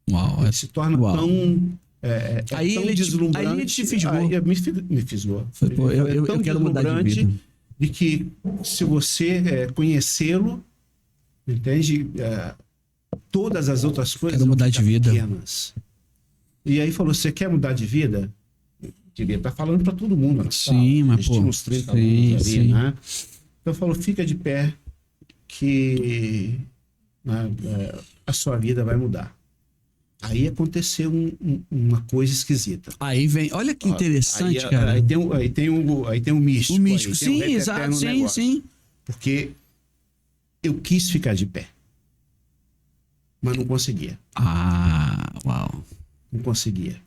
Uau. Ele se torna tão aí tão ele deslumbrante. Aí ele te fisgou. Me fisgou. Eu quero mudar de vida. De que se você conhecê-lo, entende? Todas as outras coisas quero mudar de vida. Pequenas. E aí falou: você quer mudar de vida? Devia estar falando para todo mundo. Sim, mas tinha uns 30 alunos ali, né? Então falou: fica de pé que a sua vida vai mudar. Aí aconteceu uma coisa esquisita. Aí vem, olha que interessante, cara. Aí tem um místico. O místico, aí, sim, exato, sim. Porque eu quis ficar de pé, mas não conseguia. Uau. Não conseguia.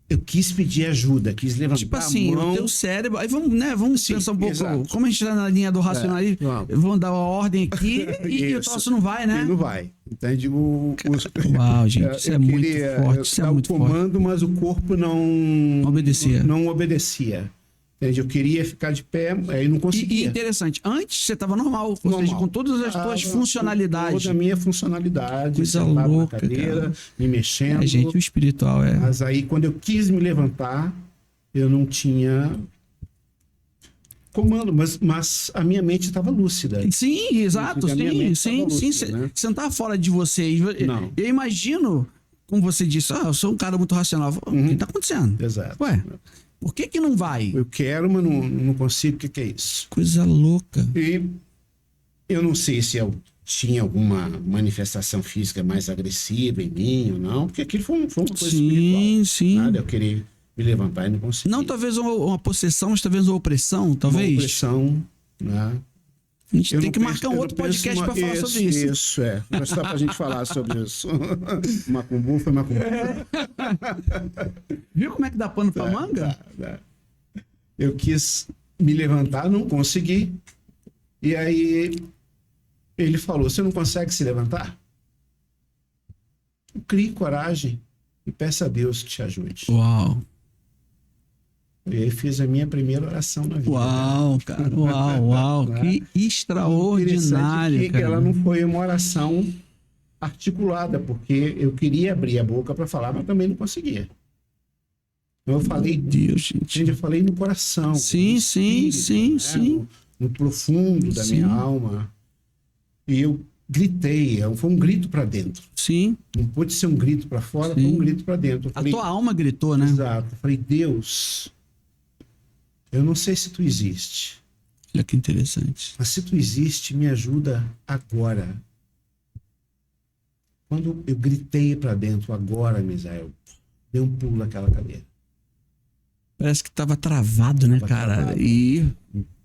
Eu quis pedir ajuda, quis levantar tipo assim, a mão. O teu cérebro... Aí vamos pensar um pouco... Exato. Como a gente tá na linha do racionalismo, vamos dar uma ordem aqui e o troço não vai, né? E não vai. Entende? Uau, gente, isso é muito forte. Isso é muito comando, mas o corpo não obedecia. Não obedecia. Entende? Eu queria ficar de pé, aí não conseguia. E interessante, antes você estava normal, ou seja, com todas as tuas funcionalidades. Toda a minha funcionalidade. Coisa louca, na cadeira, cara. me mexendo. Gente, o espiritual Mas aí, quando eu quis me levantar, eu não tinha comando, mas a minha mente estava lúcida. Sim, exato, sim. Você não estava fora de você. Não. Eu imagino, como você disse, eu sou um cara muito racional. O que está acontecendo? Exato. Ué, por que não vai? Eu quero, mas não consigo. O que é isso? Coisa louca. E eu não sei se eu tinha alguma manifestação física mais agressiva em mim ou não, porque aquilo foi uma coisa espiritual. Sim. Nada, eu queria me levantar e não consegui. Não, talvez uma possessão, mas talvez uma opressão, talvez. Uma opressão, né? A gente tem que marcar um outro podcast para falar sobre isso. Isso, mas só pra gente falar sobre isso. Macumbu foi macumbu. Viu como é que dá pano pra manga? Dá. Eu quis me levantar, não consegui. E aí ele falou: você não consegue se levantar? Crie coragem e peça a Deus que te ajude. Uau. E aí fiz a minha primeira oração na vida. Uau, cara. Uau. Que extraordinário, que ela não foi uma oração articulada, porque eu queria abrir a boca para falar, mas também não conseguia. Então eu falei... Meu Deus, gente. Eu falei no coração. Sim. No profundo da minha alma. E eu gritei. Foi um grito para dentro. Sim. Não pôde ser um grito para fora, foi um grito para dentro. A tua alma gritou, né? Exato. Eu falei: Deus, eu não sei se tu existe. Olha que interessante. Mas se tu existe, me ajuda agora. Quando eu gritei para dentro, agora, Misael, dei um pulo naquela cadeira. Parece que tava travado, né, cara? Travado. E...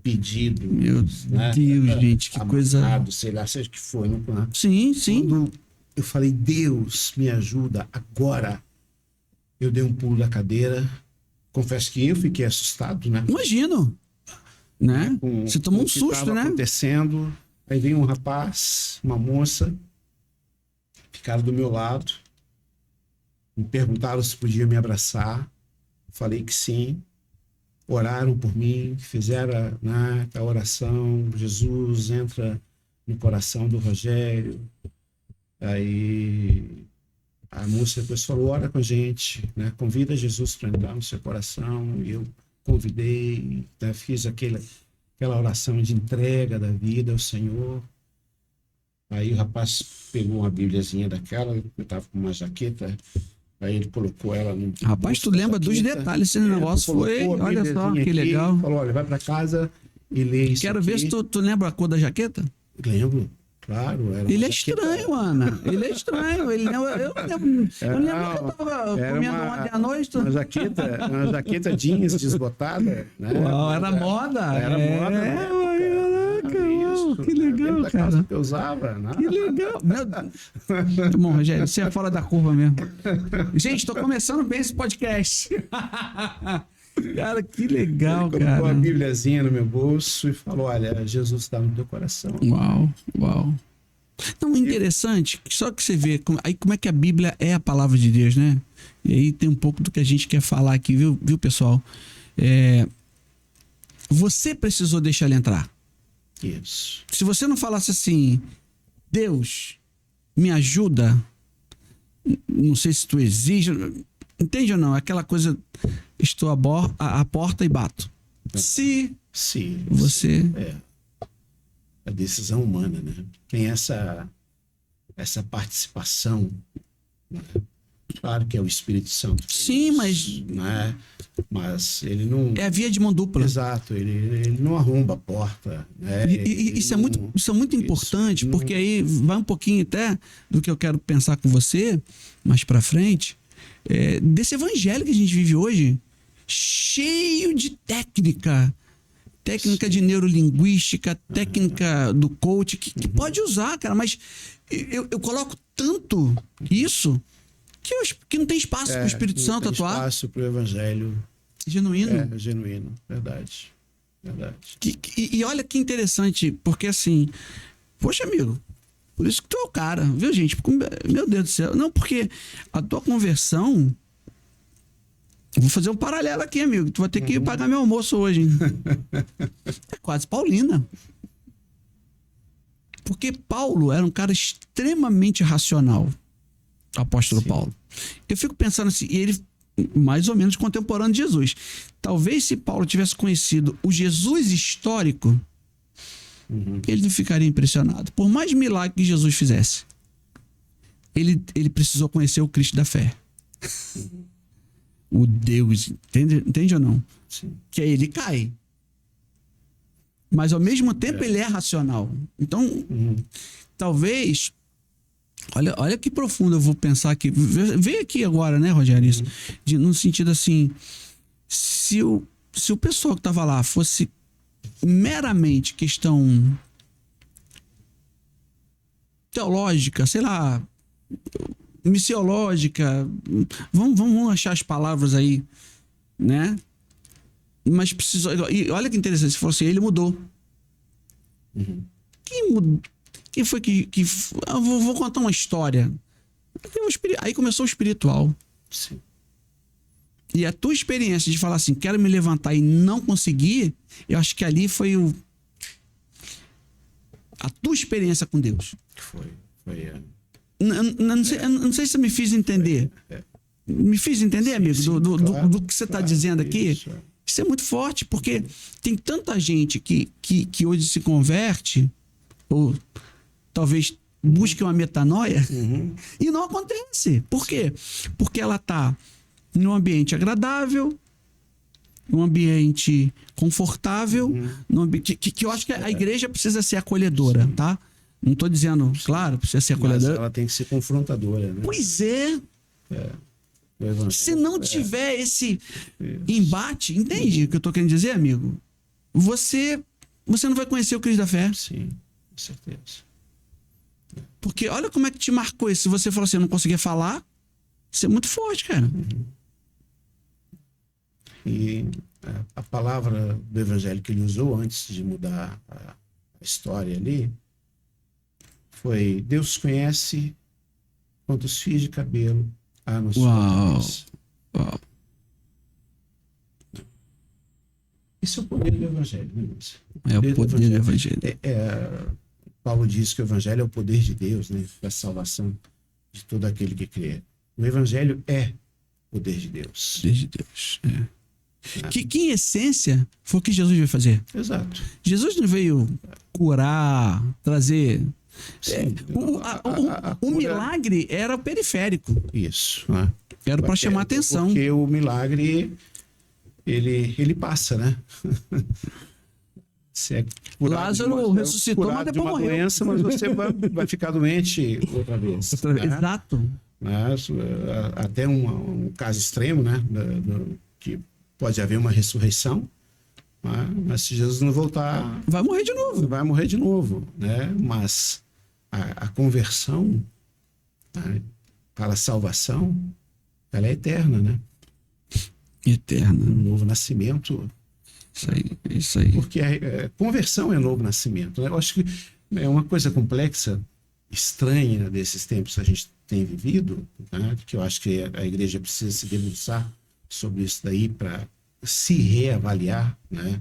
Pedido. Meu né? Deus, gente, que coisa... Amarrado, sei lá, seja o que for. Não, Sim, sim. Quando eu falei, Deus, me ajuda agora, eu dei um pulo da cadeira. Confesso que eu fiquei assustado, né? Imagino. Né? Com, você tomou com um o que susto, estava né? acontecendo. Aí veio um rapaz, uma moça, ficaram do meu lado, me perguntaram se podia me abraçar. Falei que sim. Oraram por mim, fizeram, né, a oração. Jesus entra no coração do Rogério. Aí a moça depois falou, ora com a gente, né? Convida Jesus para entrar no seu coração. E eu convidei, né? Fiz aquela oração de entrega da vida ao Senhor. Aí o rapaz pegou uma bíbliazinha daquela, eu estava com uma jaqueta, aí ele colocou ela no... Rapaz, tu lembra dos detalhes, esse negócio foi... Olha só, que legal. Falou, olha, vai para casa e lê isso. Quero aqui. ver se tu lembra a cor da jaqueta? Lembro. Claro, era ele é estranho, Ana. Ele é estranho. Eu lembro que eu tava comendo ontem à noite. Uma jaqueta jeans desbotada. Né? Uau, era moda. Era moda. Caraca, que legal, cara. Que eu usava, né? Que legal. Tá bom, Rogério, você é fora da curva mesmo. Gente, tô começando bem esse podcast. Cara, que legal, ele cara. Colocou a bíbliazinha no meu bolso e falou, olha, Jesus está no teu coração. Uau. Então, interessante, só que você vê aí como é que a Bíblia é a palavra de Deus, né? E aí tem um pouco do que a gente quer falar aqui, viu pessoal? Você precisou deixar ele entrar. Isso. Se você não falasse assim, Deus, me ajuda, não sei se tu exige, entende ou não? Aquela coisa, estou à porta e bato. Se você... A decisão humana, né? Tem essa participação, né? Claro que é o Espírito Santo. Sim, mas... Né? Mas ele não... É a via de mão dupla. Exato, ele não arromba a porta. Né? Isso é muito importante, porque aí vai um pouquinho até do que eu quero pensar com você, mais pra frente, desse evangelho que a gente vive hoje, cheio de técnica de neurolinguística, técnica do coach, que pode usar, cara, mas eu coloco tanto isso que não tem espaço para o Espírito Santo atuar. Não tem espaço para o evangelho. Genuíno. Genuíno, verdade. E olha que interessante, porque assim, poxa, amigo, por isso que tu é o cara, viu, gente? Meu Deus do céu. Não, porque a tua conversão... Vou fazer um paralelo aqui, amigo. Tu vai ter que pagar meu almoço hoje, hein? É quase Paulina. Porque Paulo era um cara extremamente racional. O apóstolo Paulo. Eu fico pensando assim, e ele mais ou menos contemporâneo de Jesus. Talvez se Paulo tivesse conhecido o Jesus histórico, ele não ficaria impressionado. Por mais milagre que Jesus fizesse, ele precisou conhecer o Cristo da fé. O Deus, entende ou não? Sim. Que aí ele cai. Mas ao mesmo tempo ele é racional. Então, talvez... Olha que profundo eu vou pensar aqui. Veio aqui agora, né, Rogério? Isso. No sentido assim, se o pessoal que estava lá fosse meramente questão teológica, sei lá, missiológica, vamos achar as palavras aí, né? Mas precisou... E olha que interessante, se fosse ele, mudou. Quem foi que eu vou contar uma história. Aí começou o espiritual. Sim. E a tua experiência de falar assim, quero me levantar e não conseguir, eu acho que ali foi a tua experiência com Deus. Foi. Não sei se eu me fiz entender. Me fiz entender, amigo, claro, do que você está dizendo aqui? Isso é muito forte, porque tem tanta gente que hoje se converte, ou talvez busque uma metanoia, e não acontece. Por quê? Porque ela está num ambiente agradável, num ambiente confortável, num ambiente, que eu acho que a igreja precisa ser acolhedora, tá? Não estou dizendo, claro, precisa ser acolhedora. Mas ela tem que ser confrontadora, né? Pois é. Se não tiver esse embate, entende o que eu tô querendo dizer, amigo? Você não vai conhecer o Cristo da fé. Sim, com certeza. Porque olha como é que te marcou isso. Se você falou assim, eu não conseguia falar, isso é muito forte, cara. E a palavra do evangelho que ele usou antes de mudar a história ali foi: Deus conhece quantos fios de cabelo há no sua cabeça. Uau. Isso é o poder do evangelho, né? É o poder do evangelho. Paulo diz que o evangelho é o poder de Deus, né? Para a salvação de todo aquele que crê. O evangelho é o poder de Deus. Poder de Deus. Que em essência foi o que Jesus veio fazer. Exato. Jesus não veio curar, trazer. Sim. O milagre era periférico. Isso. Né? Era para chamar atenção. Porque o milagre, ele passa, né? Lázaro ressuscitou, mas depois morreu. Doença, mas você vai ficar doente outra vez. Né? Exato. Mas, até um caso extremo, né? Que pode haver uma ressurreição, mas se Jesus não voltar, vai morrer de novo. Vai morrer de novo, né? Mas a conversão, né, para a salvação, ela é eterna, né? Eterna. Um novo nascimento. Isso aí. Porque conversão é novo nascimento. Né? Eu acho que é uma coisa complexa, estranha desses tempos que a gente tem vivido, né? Que eu acho que a igreja precisa se debruçar sobre isso daí para se reavaliar, né?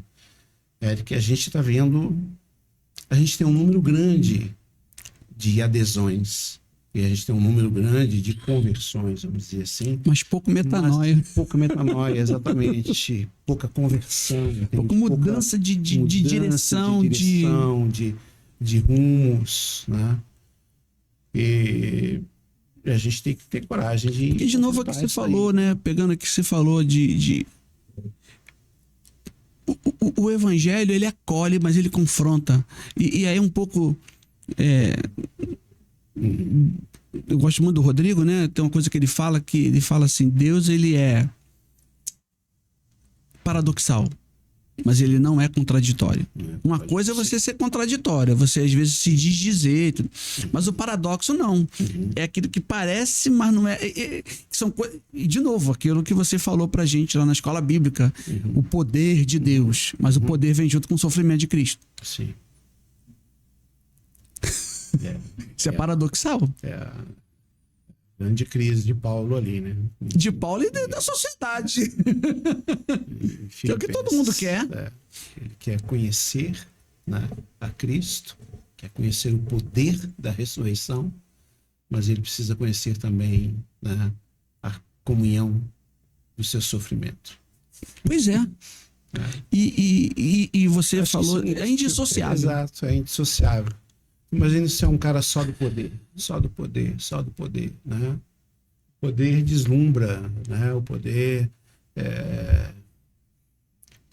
É que a gente está vendo, a gente tem um número grande de adesões e a gente tem um número grande de conversões, vamos dizer assim. Mas pouco metanoia. Pouca metanoia, exatamente. Pouca conversão. Pouca mudança de direção, de rumos, né? E a gente tem que ter coragem de... E de novo aqui você falou, né? Pegando aqui você falou O evangelho, ele acolhe, mas ele confronta. E aí um pouco... Eu gosto muito do Rodrigo, né? Tem uma coisa que ele fala assim, Deus, ele é paradoxal, mas ele não é contraditório. Uma coisa é você ser contraditório, você às vezes se desdizer, mas o paradoxo não. É aquilo que parece, mas não é. São coisas. E de novo, aquilo que você falou pra gente lá na escola bíblica, o poder de Deus, mas o poder vem junto com o sofrimento de Cristo. Sim. Isso é paradoxal. É a grande crise de Paulo ali, né? De Paulo e da sociedade. Que é o que todo mundo quer. Ele quer conhecer, né, a Cristo, quer conhecer o poder da ressurreição, mas ele precisa conhecer também, né, a comunhão do seu sofrimento. Pois é. E você falou, é indissociável. Exato, é indissociável. Imagina se é um cara só do poder, né? O poder deslumbra, né? O poder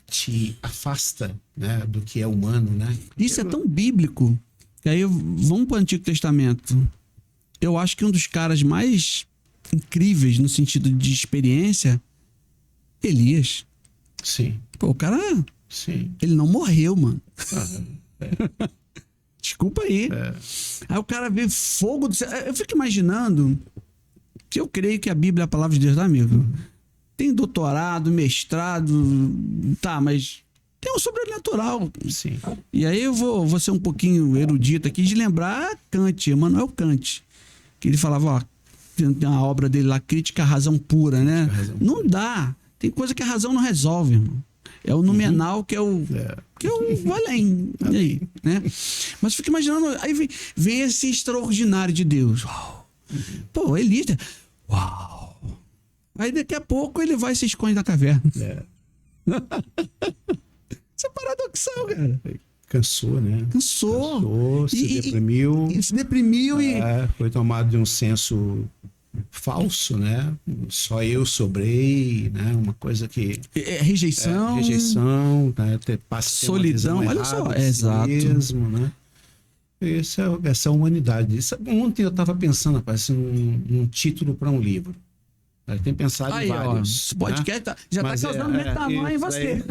te afasta, né, do que é humano, né? Isso é tão bíblico. E aí vamos para o Antigo Testamento. Eu acho que um dos caras mais incríveis no sentido de experiência, Elias. Sim. Pô, o cara, sim, ele não morreu, mano. é. Desculpa aí. Aí o cara vê fogo do céu. Eu fico imaginando, que eu creio que a Bíblia é a palavra de Deus, tá, amigo? Tem doutorado, mestrado, tá, mas tem um sobrenatural. Sim. E aí eu vou ser um pouquinho erudito aqui de lembrar Kant, Immanuel Kant, que ele falava, ó, tem uma obra dele lá, Crítica à Razão Pura, né? Não dá. Tem coisa que a razão não resolve, irmão. É o nominal que é o além. E aí, né? Mas fica imaginando, aí vem esse extraordinário de Deus. Uau. Pô, Elias, uau. Aí daqui a pouco ele vai e se esconde na caverna. Isso é paradoxal, cara. Cansou, né? Cansou. Se deprimiu. Se deprimiu e... Foi tomado de um senso falso, né? Só eu sobrei, né? Uma coisa que... rejeição. Rejeição, né? Solidão, olha só. Exato. Mesmo, né? Essa humanidade. Ontem eu estava pensando, rapaz, num título para um livro. Ela tem pensado Aí, em vários. ó, podcast já está causando metanoia em você.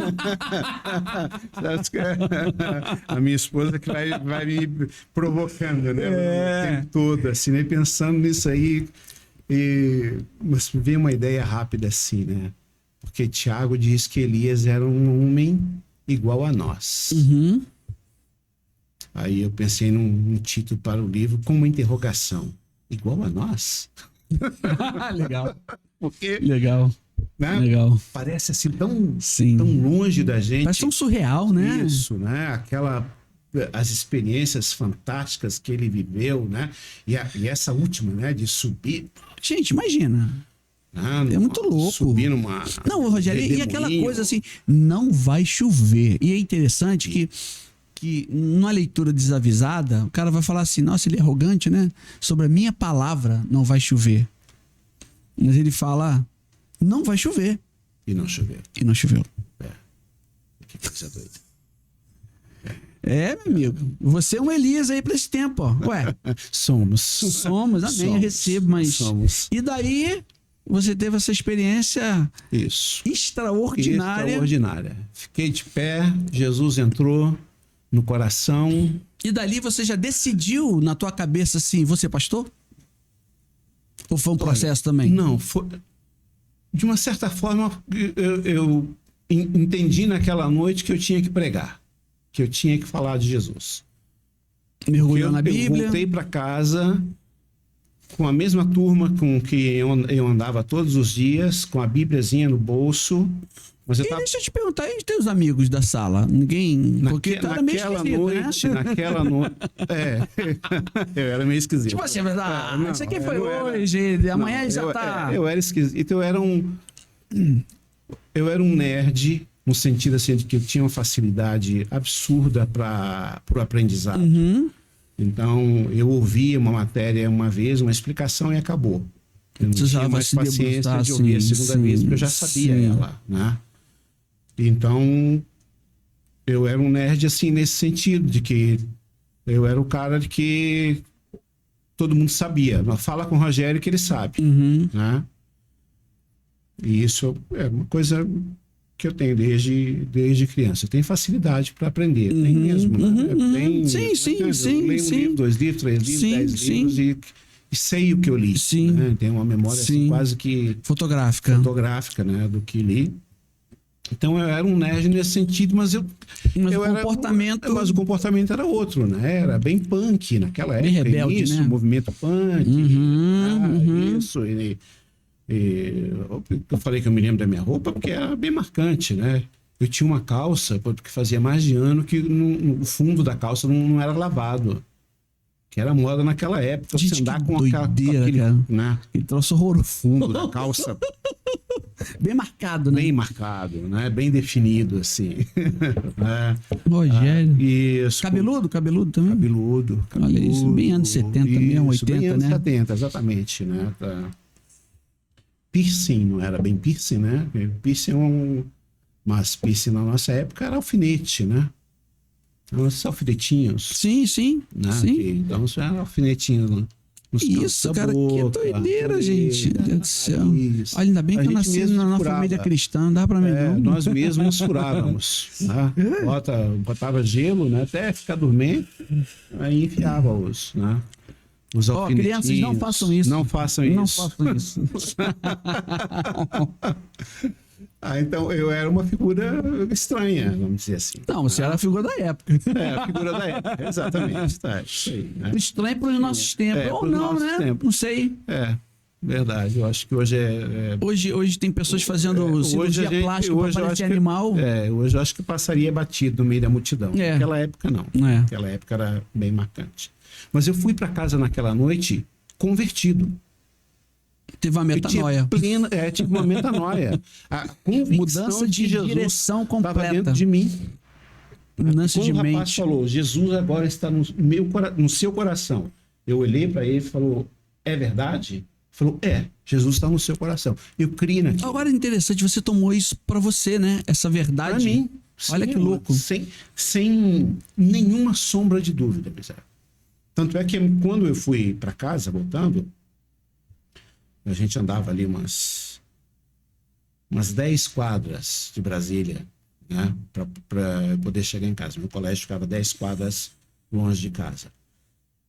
Aí. A minha esposa que vai me provocando, né? O tempo todo, assim, nem pensando nisso aí. Mas veio uma ideia rápida assim, né? Porque Tiago diz que Elias era um homem igual a nós. Uhum. Aí eu pensei num título para o livro com uma interrogação. Igual a nós? Legal. Porque, Legal. né? Legal. Parece assim tão longe da gente. Parece tão surreal, né? Isso, né? As experiências fantásticas que ele viveu, né? E essa última, né? De subir. Gente, imagina. É muito louco. Subir numa... Não, Rogério, e aquela coisa assim, não vai chover. E é interessante que numa leitura desavisada, o cara vai falar assim, nossa, ele é arrogante, né? Sobre a minha palavra não vai chover. Mas ele fala, não vai chover. E não choveu. E não choveu. Que coisa doida. Meu amigo. Você é um Elias aí para esse tempo, ó. Ué. Somos, amém, eu recebo, mas... Somos. E daí, você teve essa experiência... Isso. Extraordinária. Fiquei de pé, Jesus entrou no coração. E dali você já decidiu na tua cabeça assim, você é pastor? Ou foi um processo também? Não, foi... De uma certa forma, eu entendi naquela noite que eu tinha que pregar. Que eu tinha que falar de Jesus. Mergulhou na Bíblia. Eu voltei para casa com a mesma turma com que eu andava todos os dias, com a Bíbliazinha no bolso. Mas eu tava... Deixa eu te perguntar, e teus amigos da sala? Ninguém... Porque tu era meio esquisito, naquela noite... eu era meio esquisito. Tipo assim, isso aqui foi hoje, amanhã já tá... Eu era esquisito, eu era um nerd, no sentido assim, de que eu tinha uma facilidade absurda para o aprendizado. Uhum. Então, eu ouvia uma matéria uma vez, uma explicação e acabou. Eu não tinha mais paciência de ouvir a segunda vez, porque eu já sabia ela, né? Então, eu era um nerd, assim, nesse sentido, de que eu era o cara de que todo mundo sabia. Fala com o Rogério que ele sabe, né? E isso é uma coisa que eu tenho desde criança. Eu tenho facilidade para aprender, tem mesmo, né? Sim. Leio um livro, 2 livros, 3 livros, 10 livros e sei o que eu li. Sim. Né? Tenho uma memória assim, quase que fotográfica, né? Do que li. Então eu era um nerd nesse sentido, mas o comportamento era outro, né? Era bem punk naquela época. Bem rebelde, isso, né? Movimento punk. Isso. Eu falei que eu me lembro da minha roupa porque era bem marcante, né? Eu tinha uma calça, porque fazia mais de ano que o fundo da calça não era lavado. Que era moda naquela época. Gente, você andar com aquele, cara. Né? Ele trouxe horroroso. Fundo da calça. Bem marcado, né? Bem marcado, né? Bem definido, assim. Rogério. Isso. Cabeludo também? Cabeludo. Olha isso, bem anos 70, mesmo 80, bem anos né? 70, exatamente, né? Piercing, não era bem piercing, né? Piercing mas piercing na nossa época era alfinete, né? Os alfinetinhos. Sim. Né? Sim. Então, isso era alfinetinho nos isso, cara, boca, que doideira, gente. Meu Deus do céu. Isso. Olha, ainda bem que eu nasci na família cristã, não dá pra mim não. Nós mesmos furávamos. Né? Botava gelo, né? Até ficar dormente, aí enfiava os alfinetinhos. Crianças, não façam isso. Não façam isso. Não façam isso. Então eu era uma figura estranha, vamos dizer assim. Não, você era a figura da época. A figura da época, exatamente. Tá, isso aí, né? Estranho para os nossos tempos. Ou não, né? Tempos. Não sei. Verdade. Eu acho que hoje Hoje tem pessoas fazendo cirurgia plástica para parecer animal. Hoje eu acho que passaria batido no meio da multidão. Naquela época, não. Naquela época era bem marcante. Mas eu fui para casa naquela noite convertido. Teve uma metanoia. Tive uma metanoia. A mudança de Jesus direção completa. Estava dentro de mim. Mudança de mente. Quando o rapaz falou, Jesus agora está no seu coração. Eu olhei para ele e falou, é verdade? Falou, Jesus está no seu coração. Eu criei naquilo. Agora é interessante, você tomou isso para você, né? Essa verdade. Para mim. Olha que louco. Sem nenhuma sombra de dúvida, Bezerra. Tanto é que quando eu fui para casa, voltando, a gente andava ali umas umas 10 quadras de Brasília, né, para poder chegar em casa. Meu colégio ficava 10 quadras longe de casa.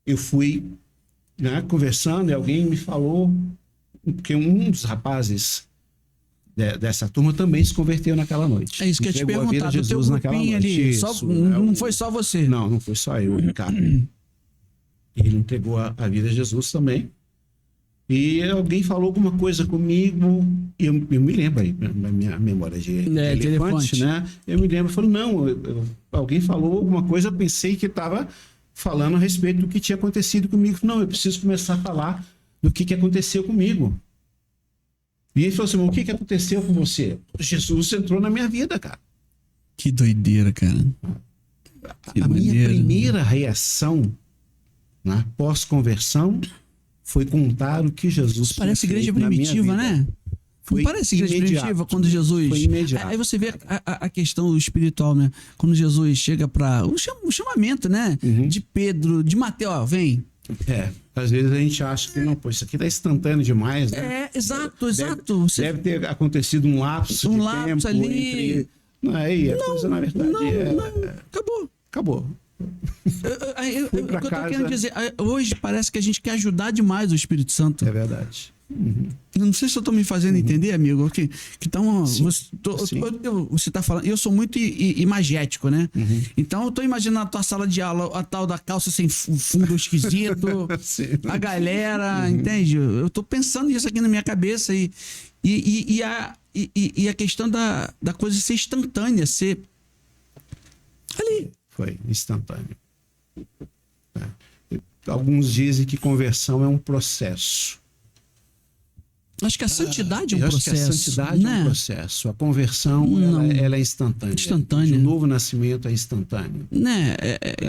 Eu fui, né, conversando, e alguém me falou, porque um dos rapazes dessa turma também se converteu naquela noite. É isso que eu ia te perguntar, do teu grupinho ali. Não foi só você. Não foi só eu, o Ricardo. Ele entregou a vida a Jesus também. E alguém falou alguma coisa comigo, eu me lembro aí, na minha memória de elefante, né? Eu me lembro, falou, não, alguém falou alguma coisa, eu pensei que estava falando a respeito do que tinha acontecido comigo. Não, eu preciso começar a falar do que aconteceu comigo. E ele falou assim, o que aconteceu com você? Jesus entrou na minha vida, cara. Que doideira, cara. A minha primeira reação, né, pós-conversão, foi contar o que Jesus parece igreja primitiva, né? Não parece igreja primitiva quando Jesus... Foi imediato. Aí você vê a questão espiritual, né? Quando Jesus chega para o chamamento, né? De Pedro, de Mateus, ó, vem. Às vezes a gente acha que não, pô, isso aqui tá instantâneo demais, né? Exato. Deve ter acontecido um lapso de tempo ali. Não, coisa, na verdade, acabou. O que eu tô querendo dizer, hoje parece que a gente quer ajudar demais o Espírito Santo. É verdade. Eu não sei se eu tô me fazendo entender, amigo. Você tá falando. Eu sou muito imagético, né? Então eu tô imaginando a tua sala de aula, a tal da calça sem fundo esquisito, a galera, entende? Eu tô pensando isso aqui na minha cabeça e a questão da coisa ser instantânea, ser ali. Foi instantâneo. Alguns dizem que conversão é um processo. Acho que a santidade é um processo. Acho que a santidade é um processo. A conversão, ela é instantânea. O novo nascimento é instantâneo. Né?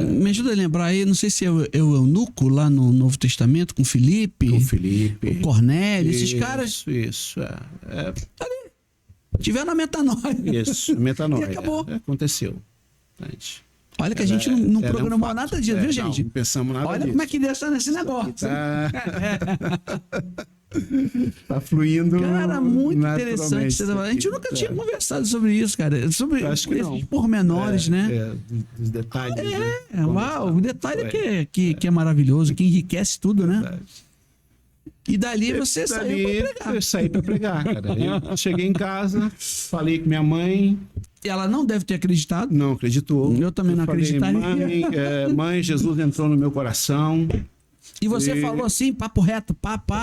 Me ajuda a lembrar aí, não sei se é o eunuco lá no Novo Testamento, com Filipe. O Cornélio, esses caras. Isso. Ali. Tiveram a metanoia. Isso, a metanoia. E acabou. Aconteceu. Gente. Olha que a gente não programou nada disso, viu, gente? Não pensamos nada disso. Olha como é que Deus está nesse negócio. Tá fluindo. Cara, muito interessante. A gente nunca tinha conversado sobre isso, cara. Sobre esses pormenores, né? Os detalhes. O detalhe que é maravilhoso, que enriquece tudo, né? Verdade. E dali você saiu para pregar. Eu saí para pregar, cara. Eu cheguei em casa, falei com minha mãe. Ela não deve ter acreditado. Não acreditou. Eu também não acreditaria. Mãe, Jesus entrou no meu coração. E você falou assim, papo reto,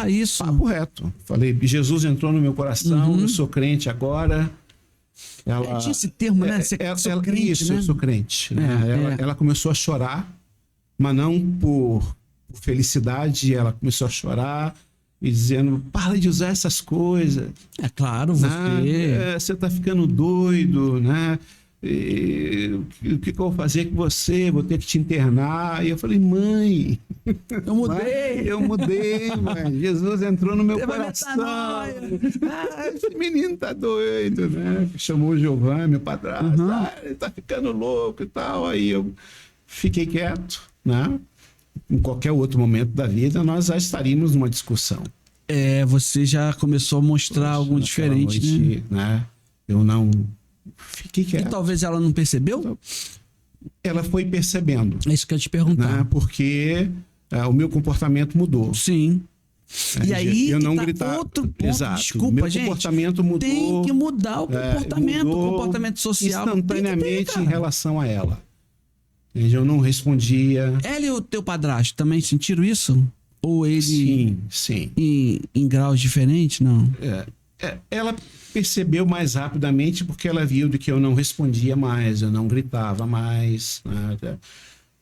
isso. Papo reto. Falei, Jesus entrou no meu coração, eu sou crente agora. Tinha esse termo, né? Sou crente, né? Eu sou crente. Né? Ela começou a chorar, mas não por felicidade, ela começou a chorar e dizendo, para de usar essas coisas. É claro, você tá ficando doido, né? O que eu vou fazer com você? Vou ter que te internar. E eu falei, mãe, eu mudei, mãe. Jesus entrou no meu coração. Esse menino tá doido, né? Chamou o Giovanni, meu padrasto. Ele tá ficando louco e tal. Aí eu fiquei quieto, né? Em qualquer outro momento da vida, nós já estaríamos numa discussão. Você já começou a mostrar algo diferente, noite, né? Eu não fiquei quieto. E talvez ela não percebeu? Ela foi percebendo. É isso que eu ia te perguntar. Né? Porque o meu comportamento mudou. Sim. E aí eu não gritava. Outro ponto. Exato. Desculpa, meu gente. comportamento mudou. Tem que mudar o comportamento. O comportamento social. Instantaneamente em relação a ela. Eu não respondia. Ela e o teu padrasto também sentiram isso? Ou ele... Sim. Em graus diferentes, não? Ela percebeu mais rapidamente porque ela viu de que eu não respondia mais, eu não gritava mais, né?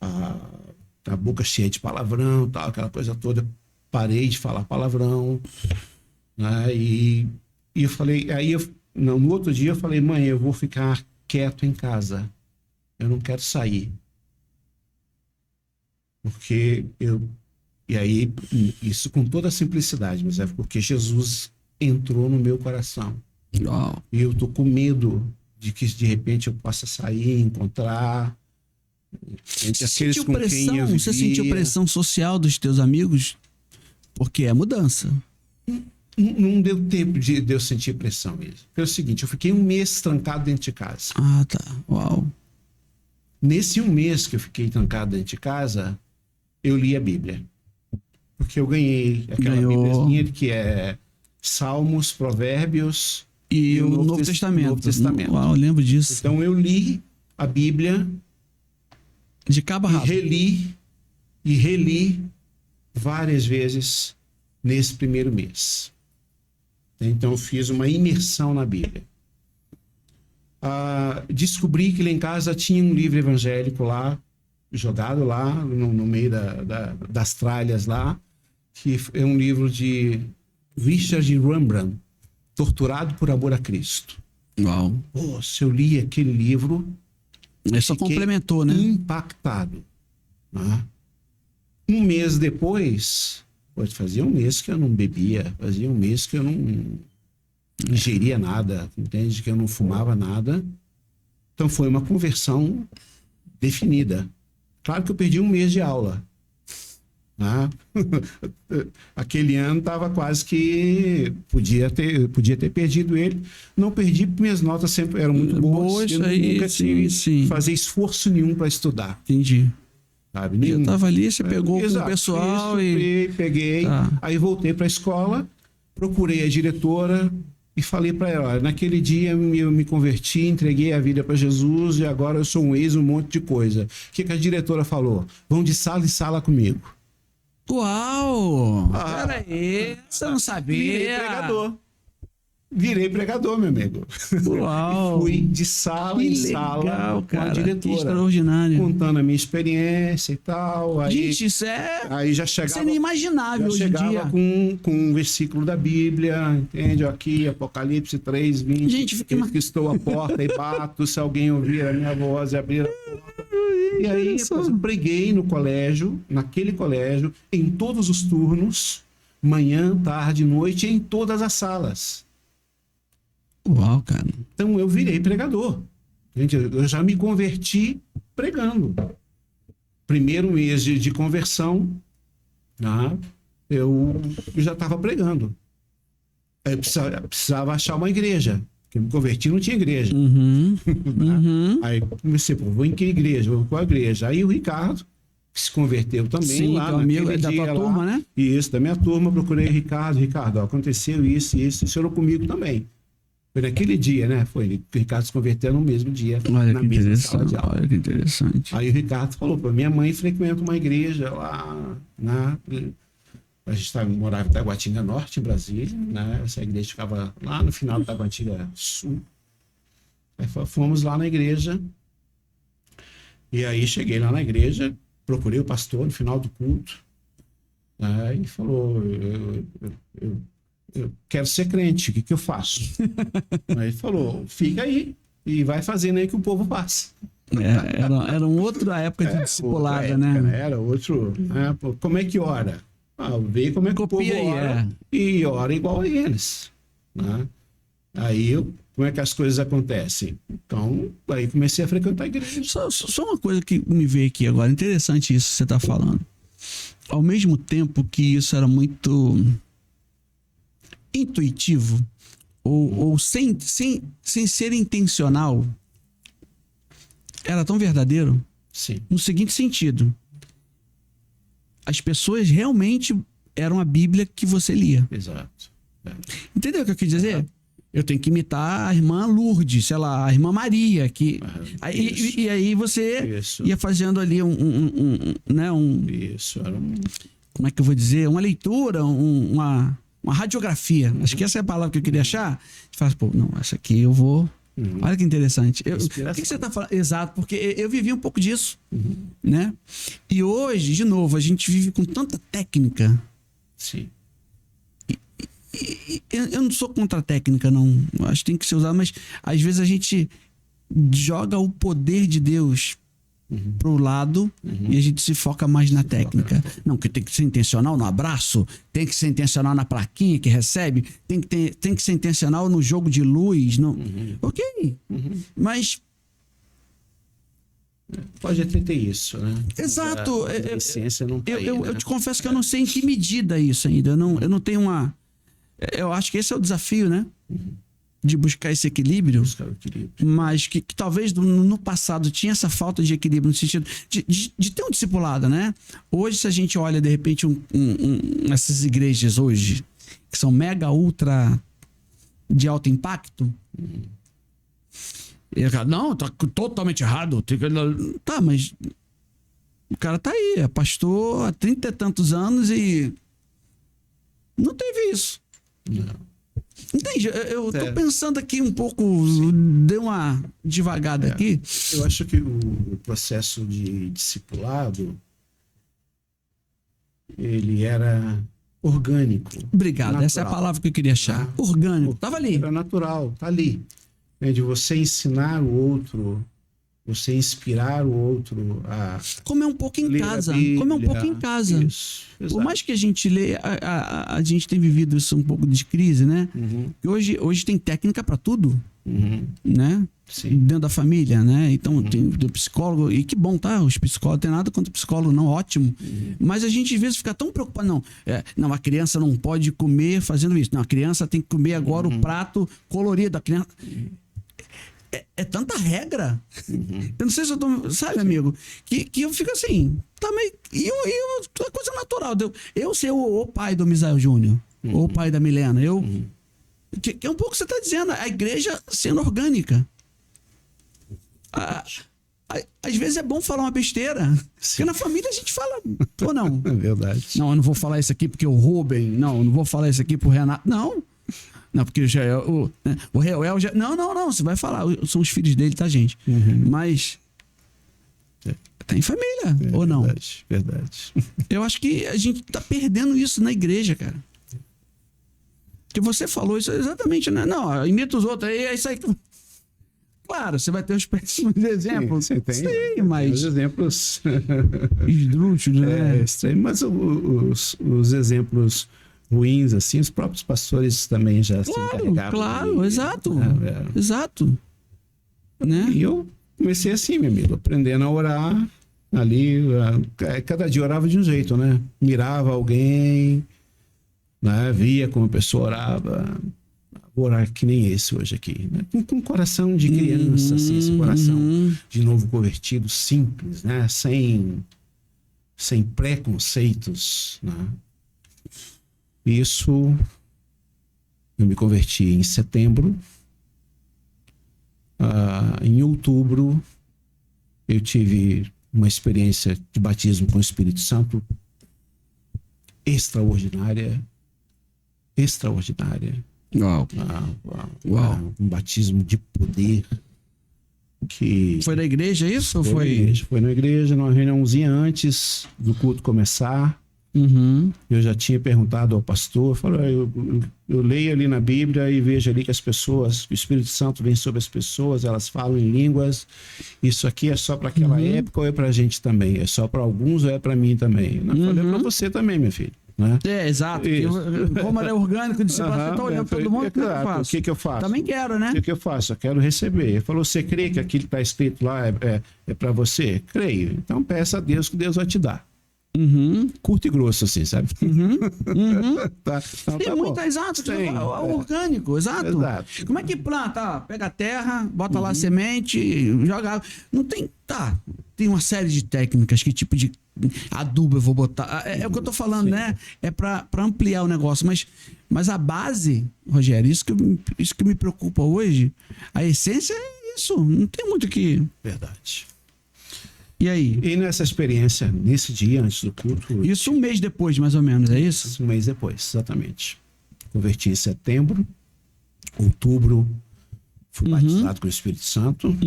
A boca cheia de palavrão, tal, aquela coisa toda. Parei de falar palavrão, né? E eu falei, no outro dia eu falei, mãe, eu vou ficar quieto em casa, eu não quero sair. Porque e aí, isso com toda a simplicidade, mas é porque Jesus entrou no meu coração. Uau. E eu tô com medo de que de repente eu possa sair, encontrar entre aqueles com quem eu vivia. Você sentiu pressão social dos teus amigos? Porque é mudança. Não deu tempo de eu sentir pressão mesmo. Foi o seguinte, eu fiquei um mês trancado dentro de casa. Ah, tá. Uau. Nesse um mês que eu fiquei trancado dentro de casa, eu li a Bíblia. Porque eu ganhei aquela Bíbliazinha que é Salmos, Provérbios e o Novo Testamento. Novo Testamento. Uau, eu lembro disso. Então eu li a Bíblia de cabo a rabo. E reli várias vezes nesse primeiro mês. Então eu fiz uma imersão na Bíblia. Descobri que lá em casa tinha um livro evangélico lá, jogado lá no meio das tralhas lá, que é um livro de Richard Rembrandt, Torturado por Amor a Cristo. Uau. Se eu li aquele livro... Só complementou, né? Impactado. Né? Um mês depois... Fazia um mês que eu não bebia, fazia um mês que eu não ingeria nada, entende? Que eu não fumava nada. Então foi uma conversão definida. Claro que eu perdi um mês de aula. Né? Aquele ano estava quase que... Podia ter perdido ele. Não perdi porque minhas notas sempre eram muito boas. Eu nunca tive que fazer esforço nenhum para estudar. Entendi. Sabe? Já estava ali, você pegou com o pessoal peguei. Aí voltei para a escola, procurei a diretora e falei para ela, naquele dia eu me converti, entreguei a vida para Jesus e agora eu sou um monte de coisa. O que a diretora falou? Vão de sala em sala comigo. Uau! Peraí, você não sabia? Virei pregador, meu amigo. Uau! E fui de sala em sala com a diretora. Que extraordinário. Contando a minha experiência e tal. Aí, gente, isso é... Aí já chegava... Isso é inimaginável hoje em dia. Chegava com um versículo da Bíblia, entende? Aqui, Apocalipse 3, 20. Gente, que estou à porta e bato, se alguém ouvir a minha voz e abrir a porta. E aí, eu preguei no colégio, naquele colégio, em todos os turnos, manhã, tarde, noite, em todas as salas. Uau, cara. Então eu virei pregador. Gente, eu já me converti pregando. Primeiro mês de conversão, né, eu já estava pregando. Eu precisava achar uma igreja. Porque me converti não tinha igreja. Aí comecei, vou em que igreja? Vou em qual igreja? Aí o Ricardo, que se converteu também. Sim, lá, amigo da tua turma, né? Isso, da minha turma, procurei o Ricardo. Ricardo, aconteceu isso, isso orou comigo também. Foi naquele dia, né? Foi o Ricardo se converteu no mesmo dia. Olha que interessante. Olha que interessante. Aí o Ricardo falou, minha mãe frequenta uma igreja lá, né? A gente morava em Taguatinga Norte, em Brasília, né? Essa igreja ficava lá no final da Taguatinga Sul. Aí fomos lá na igreja. E aí cheguei lá na igreja, procurei o pastor no final do culto. Né? E falou, eu quero ser crente, o que eu faço? Aí ele falou, fica aí e vai fazendo aí que o povo passa. Era uma outra época de discipulada, época, né? Era outro. Né? Como é que ora? Vê como é que o povo ora e ora igual a eles. Né? Aí, como é que as coisas acontecem? Então, aí comecei a frequentar a igreja. Só uma coisa que me veio aqui agora, interessante isso que você está falando. Ao mesmo tempo que isso era muito intuitivo ou sem ser intencional, era tão verdadeiro. Sim. No seguinte sentido, as pessoas realmente eram a Bíblia que você lia. Exato. Entendeu o que eu quis dizer? Eu tenho que imitar a irmã Lourdes, sei lá, a irmã Maria, que e aí você ia fazendo ali Isso, era como é que eu vou dizer? Uma leitura, uma radiografia. Acho que essa é a palavra que eu queria achar. Você fala, não, essa aqui eu vou... Olha que interessante. O que você está falando? Exato, porque eu vivi um pouco disso, né? E hoje, de novo, a gente vive com tanta técnica. Sim. Eu não sou contra a técnica, não. Acho que tem que ser usado, mas às vezes a gente joga o poder de Deus pro lado e a gente se foca mais na técnica. Não, que tem que ser intencional no abraço, tem que ser intencional na plaquinha que recebe, tem que ser intencional no jogo de luz. No... Ok. Mas... Pode até ter isso, né? Exato. A essência não tá aí, né? Eu te confesso que eu não sei em que medida isso ainda. Eu não tenho uma... Eu acho que esse é o desafio, né? De buscar esse equilíbrio. Mas que talvez no passado tinha essa falta de equilíbrio no sentido de ter um discipulado, né? Hoje, se a gente olha, de repente, essas igrejas hoje, que são mega, ultra de alto impacto, não, tá totalmente errado. Tá, mas o cara tá aí, é pastor há 30 e tantos anos e não teve isso. Não. Entende? Eu tô pensando aqui um pouco, deu uma devagada aqui. Eu acho que o processo de discipulado, ele era orgânico. Obrigado, natural. essa é a palavra que eu queria achar. Orgânico, tava ali. Era natural, tá ali. De você ensinar o outro, você inspirar o outro a comer um pouco em casa. Comer um pouco em casa. Isso, por mais que a gente lê, a gente tem vivido isso um pouco de crise, né? E hoje tem técnica para tudo, né? Sim. Dentro da família, né? Então tem do psicólogo, e que bom, tá? Os psicólogos, tem nada contra o psicólogo, não, ótimo. Mas a gente às vezes fica tão preocupado, não, a criança não pode comer fazendo isso. Não, a criança tem que comer agora o prato colorido. A criança... É tanta regra. Eu não sei se eu tô... Sabe, amigo? Que eu fico assim... Também, é coisa natural. Eu ser o pai do Misael Júnior. Ou o pai da Milena. Que é um pouco o que você está dizendo. A igreja sendo orgânica. Às vezes é bom falar uma besteira. Sim. Porque na família a gente fala... Ou não? É verdade. Não, eu não vou falar isso aqui porque o Rubem... Não, eu não vou falar isso aqui pro Renato. Não. Não, porque já o Reuel já... Não, você vai falar. São os filhos dele, tá, gente? Mas... Tem família, ou não? Verdade. Eu acho que a gente tá perdendo isso na igreja, cara. Que você falou isso exatamente, né? Não, imita os outros, é isso aí. Claro, você vai ter os péssimos exemplos. Sim, tem. Sim, mas... Os exemplos... esdrúxulos, né? Mas os exemplos... ruins, assim, os próprios pastores também já se encarregavam. Claro, exato. Exato. Né? E eu comecei assim, meu amigo, aprendendo a orar ali. Cada dia eu orava de um jeito, né? Mirava alguém, né? Via como a pessoa orava. Vou orar que nem esse hoje aqui, né? Com um coração de criança, assim, esse coração de novo convertido, simples, né? Sem preconceitos, né? Isso, eu me converti em setembro. Em outubro, eu tive uma experiência de batismo com o Espírito Santo extraordinária. Uau. Um batismo de poder. Foi na igreja isso? Ou Foi na igreja, numa reuniãozinha antes do culto começar. Eu já tinha perguntado ao pastor, eu leio ali na Bíblia e vejo ali que as pessoas, o Espírito Santo vem sobre as pessoas, elas falam em línguas. Isso aqui é só para aquela época ou é para a gente também? É só para alguns ou é para mim também? Eu falei para você também, meu filho. Né? Exato. Como ele é orgânico, você está olhando todo mundo, o que eu faço? Também quero, né? O que eu faço? Eu quero receber. Ele falou, você crê que aquilo que está escrito lá é para você? Creio. Então peça a Deus que Deus vai te dar. Curto e grosso, assim, sabe? Tá muito exato, orgânico, exato. Como é que planta? Pega a terra, bota lá a semente, joga água. Não tem. Tem uma série de técnicas, que tipo de adubo eu vou botar. É o que eu tô falando, né? É pra ampliar o negócio. Mas a base, Rogério, isso que me preocupa hoje, a essência é isso. Não tem muito que. Verdade. E aí? E nessa experiência, nesse dia antes do culto... Isso um mês depois, mais ou menos, é isso? Um mês depois, exatamente. Converti em setembro, outubro, fui batizado com o Espírito Santo.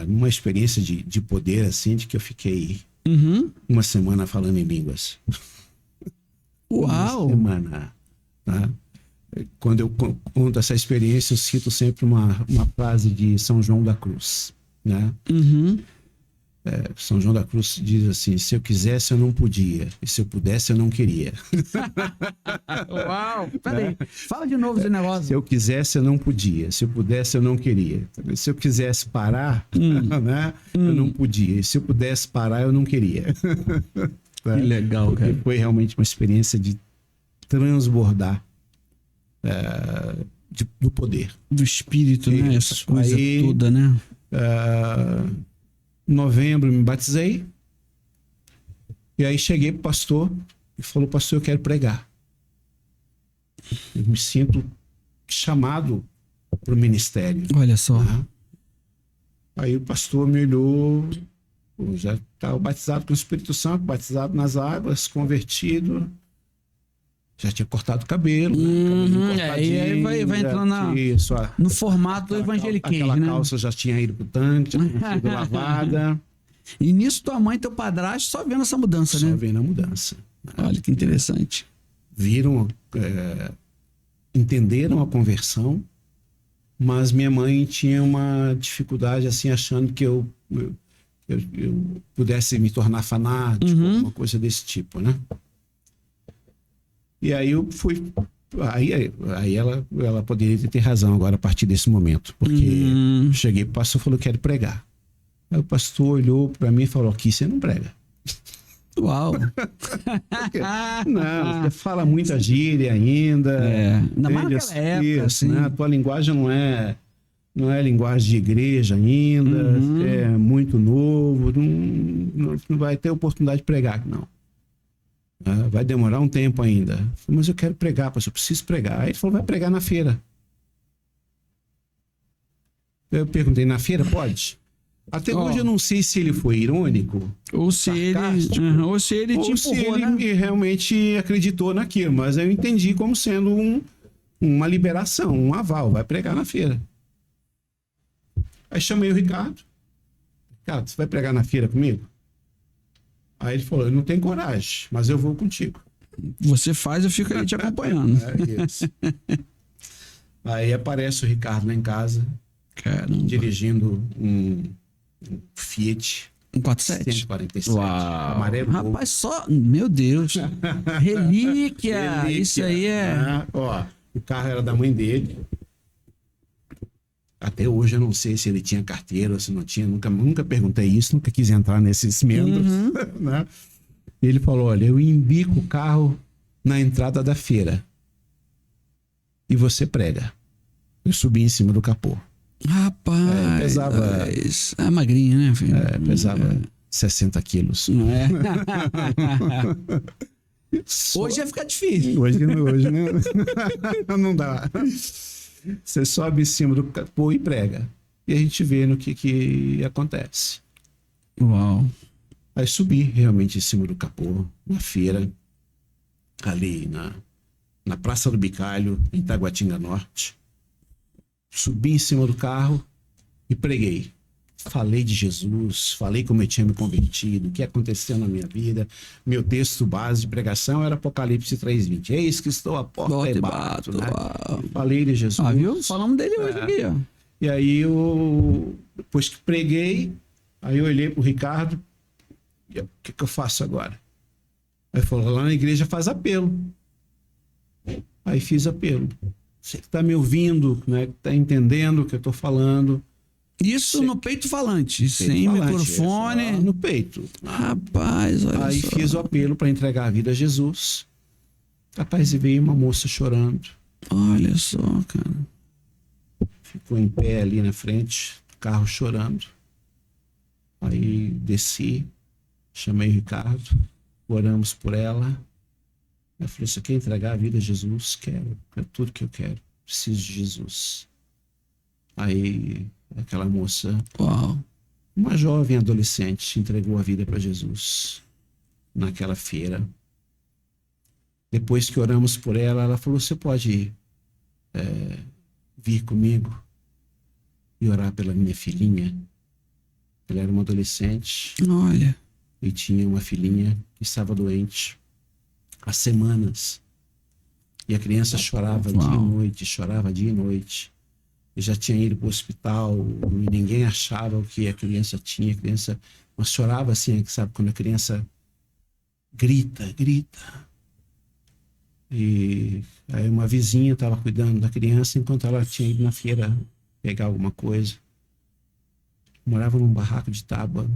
Uma experiência de poder, assim, de que eu fiquei uma semana falando em línguas. Uau! Uma semana. Tá? Quando eu conto essa experiência, eu cito sempre uma frase de São João da Cruz, né? São João da Cruz diz assim: se eu quisesse eu não podia, e se eu pudesse eu não queria. Uau, peraí, fala de novo esse negócio. Se eu quisesse eu não podia, se eu pudesse eu não queria. Se eu quisesse parar, né, eu não podia, e se eu pudesse parar eu não queria. Que legal, cara. Foi realmente uma experiência de transbordar do poder. Do espírito, né? Isso. Essa coisa Aí, toda, né? Em novembro me batizei. E aí cheguei pro pastor e falou: pastor, eu quero pregar. Eu me sinto chamado para o ministério. Olha só. Né? Aí o pastor me olhou, eu já estava batizado com o Espírito Santo, batizado nas águas, convertido. Já tinha cortado o cabelo. Aí vai entrando no formato do evangeliquez, aquela né? calça já tinha ido pro tanque, já tinha sido lavada. E nisso tua mãe e teu padrasto só vendo essa mudança, né? Só vendo a mudança. Olha que interessante. Viram, entenderam a conversão, mas minha mãe tinha uma dificuldade, assim, achando que eu pudesse me tornar fanático, alguma coisa desse tipo, né? E aí eu fui... Aí ela poderia ter razão agora a partir desse momento, porque cheguei pro pastor e falou: quero pregar. Aí o pastor olhou para mim e falou: aqui você não prega. Uau! Não, você fala muita gíria ainda. Ainda mais naquela época, assim. Né? A tua linguagem não é linguagem de igreja ainda, é muito novo, não vai ter oportunidade de pregar, não. Vai demorar um tempo ainda. Eu falei: mas eu quero pregar, pastor, eu preciso pregar. Aí ele falou: vai pregar na feira. Eu perguntei: na feira pode? Até hoje eu não sei se ele foi irônico, ou se ele te empurrou, né? Ele realmente acreditou naquilo, mas eu entendi como sendo uma liberação, um aval. Vai pregar na feira. Aí chamei o Ricardo. Ricardo, você vai pregar na feira comigo? Aí ele falou: eu não tenho coragem, mas eu vou contigo. Você faz, eu fico aí te acompanhando. Isso. Aí aparece o Ricardo lá em casa, caramba, dirigindo um Fiat 147. 147. Uau. Amarelo. Rapaz, só... Meu Deus. Relíquia. Isso aí é... Ó, o carro era da mãe dele. Até hoje eu não sei se ele tinha carteira ou se não tinha. Nunca perguntei isso, nunca quis entrar nesses membros. Né? Ele falou: olha, eu embico o carro na entrada da feira e você prega. Eu subi em cima do capô. Rapaz, pesava... É magrinho, né, filho? Pesava 60 quilos. Não é? Hoje ia ficar difícil. Hoje não dá. Você sobe em cima do capô e prega. E a gente vê no que acontece. Uau. Aí subi realmente em cima do capô, na feira, ali na Praça do Bicalho, em Taguatinga Norte. Subi em cima do carro e preguei. Falei de Jesus, falei como eu tinha me convertido, o que aconteceu na minha vida. Meu texto base de pregação era Apocalipse 3:20. Eis que estou à porta e bato. Né? Falei de Jesus. Viu? Falamos dele hoje aqui, ó. E aí depois que preguei, aí eu olhei pro Ricardo: o que eu faço agora? Aí ele falou: lá na igreja faz apelo. Aí fiz apelo. Você que está me ouvindo, né, que está entendendo o que eu estou falando. Isso no peito falante, sem microfone. No peito. Rapaz, olha aí só. Fiz o apelo para entregar a vida a Jesus. Rapaz, e veio uma moça chorando. Olha só, cara. Ficou em pé ali na frente, carro chorando. Aí desci, chamei o Ricardo, oramos por ela. Eu falei: você quer entregar a vida a Jesus? Quero. É tudo que eu quero. Preciso de Jesus. Aí aquela moça, uau, uma jovem adolescente, entregou a vida para Jesus naquela feira. Depois que oramos por ela, ela falou: você pode vir comigo e orar pela minha filhinha? Ela era uma adolescente. Olha. E tinha uma filhinha que estava doente há semanas. E a criança chorava dia e noite, chorava dia e noite. Eu já tinha ido para o hospital e ninguém achava o que a criança tinha. A criança, mas chorava assim, sabe, quando a criança grita. E aí uma vizinha estava cuidando da criança enquanto ela tinha ido na feira pegar alguma coisa. Morava num barraco de tábua.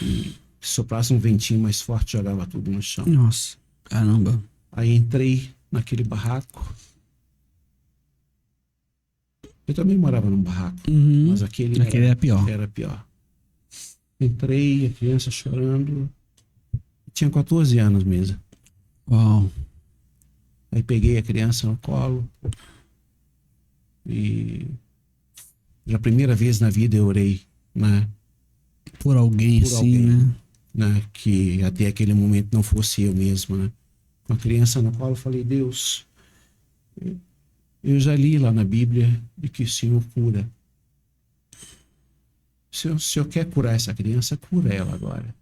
E se soprasse um ventinho mais forte, jogava tudo no chão. Nossa, caramba. Aí entrei naquele barraco. Eu também morava num barraco, mas aquele era pior. Era pior. Entrei, a criança chorando. Tinha 14 anos mesmo. Uau. Aí peguei a criança no colo e pela primeira vez na vida eu orei, né? Por alguém assim, né? Que até aquele momento não fosse eu mesmo, né? Com a criança no colo, eu falei: Deus, eu já li lá na Bíblia de que o Senhor cura. Se o Senhor quer curar essa criança, cura ela agora.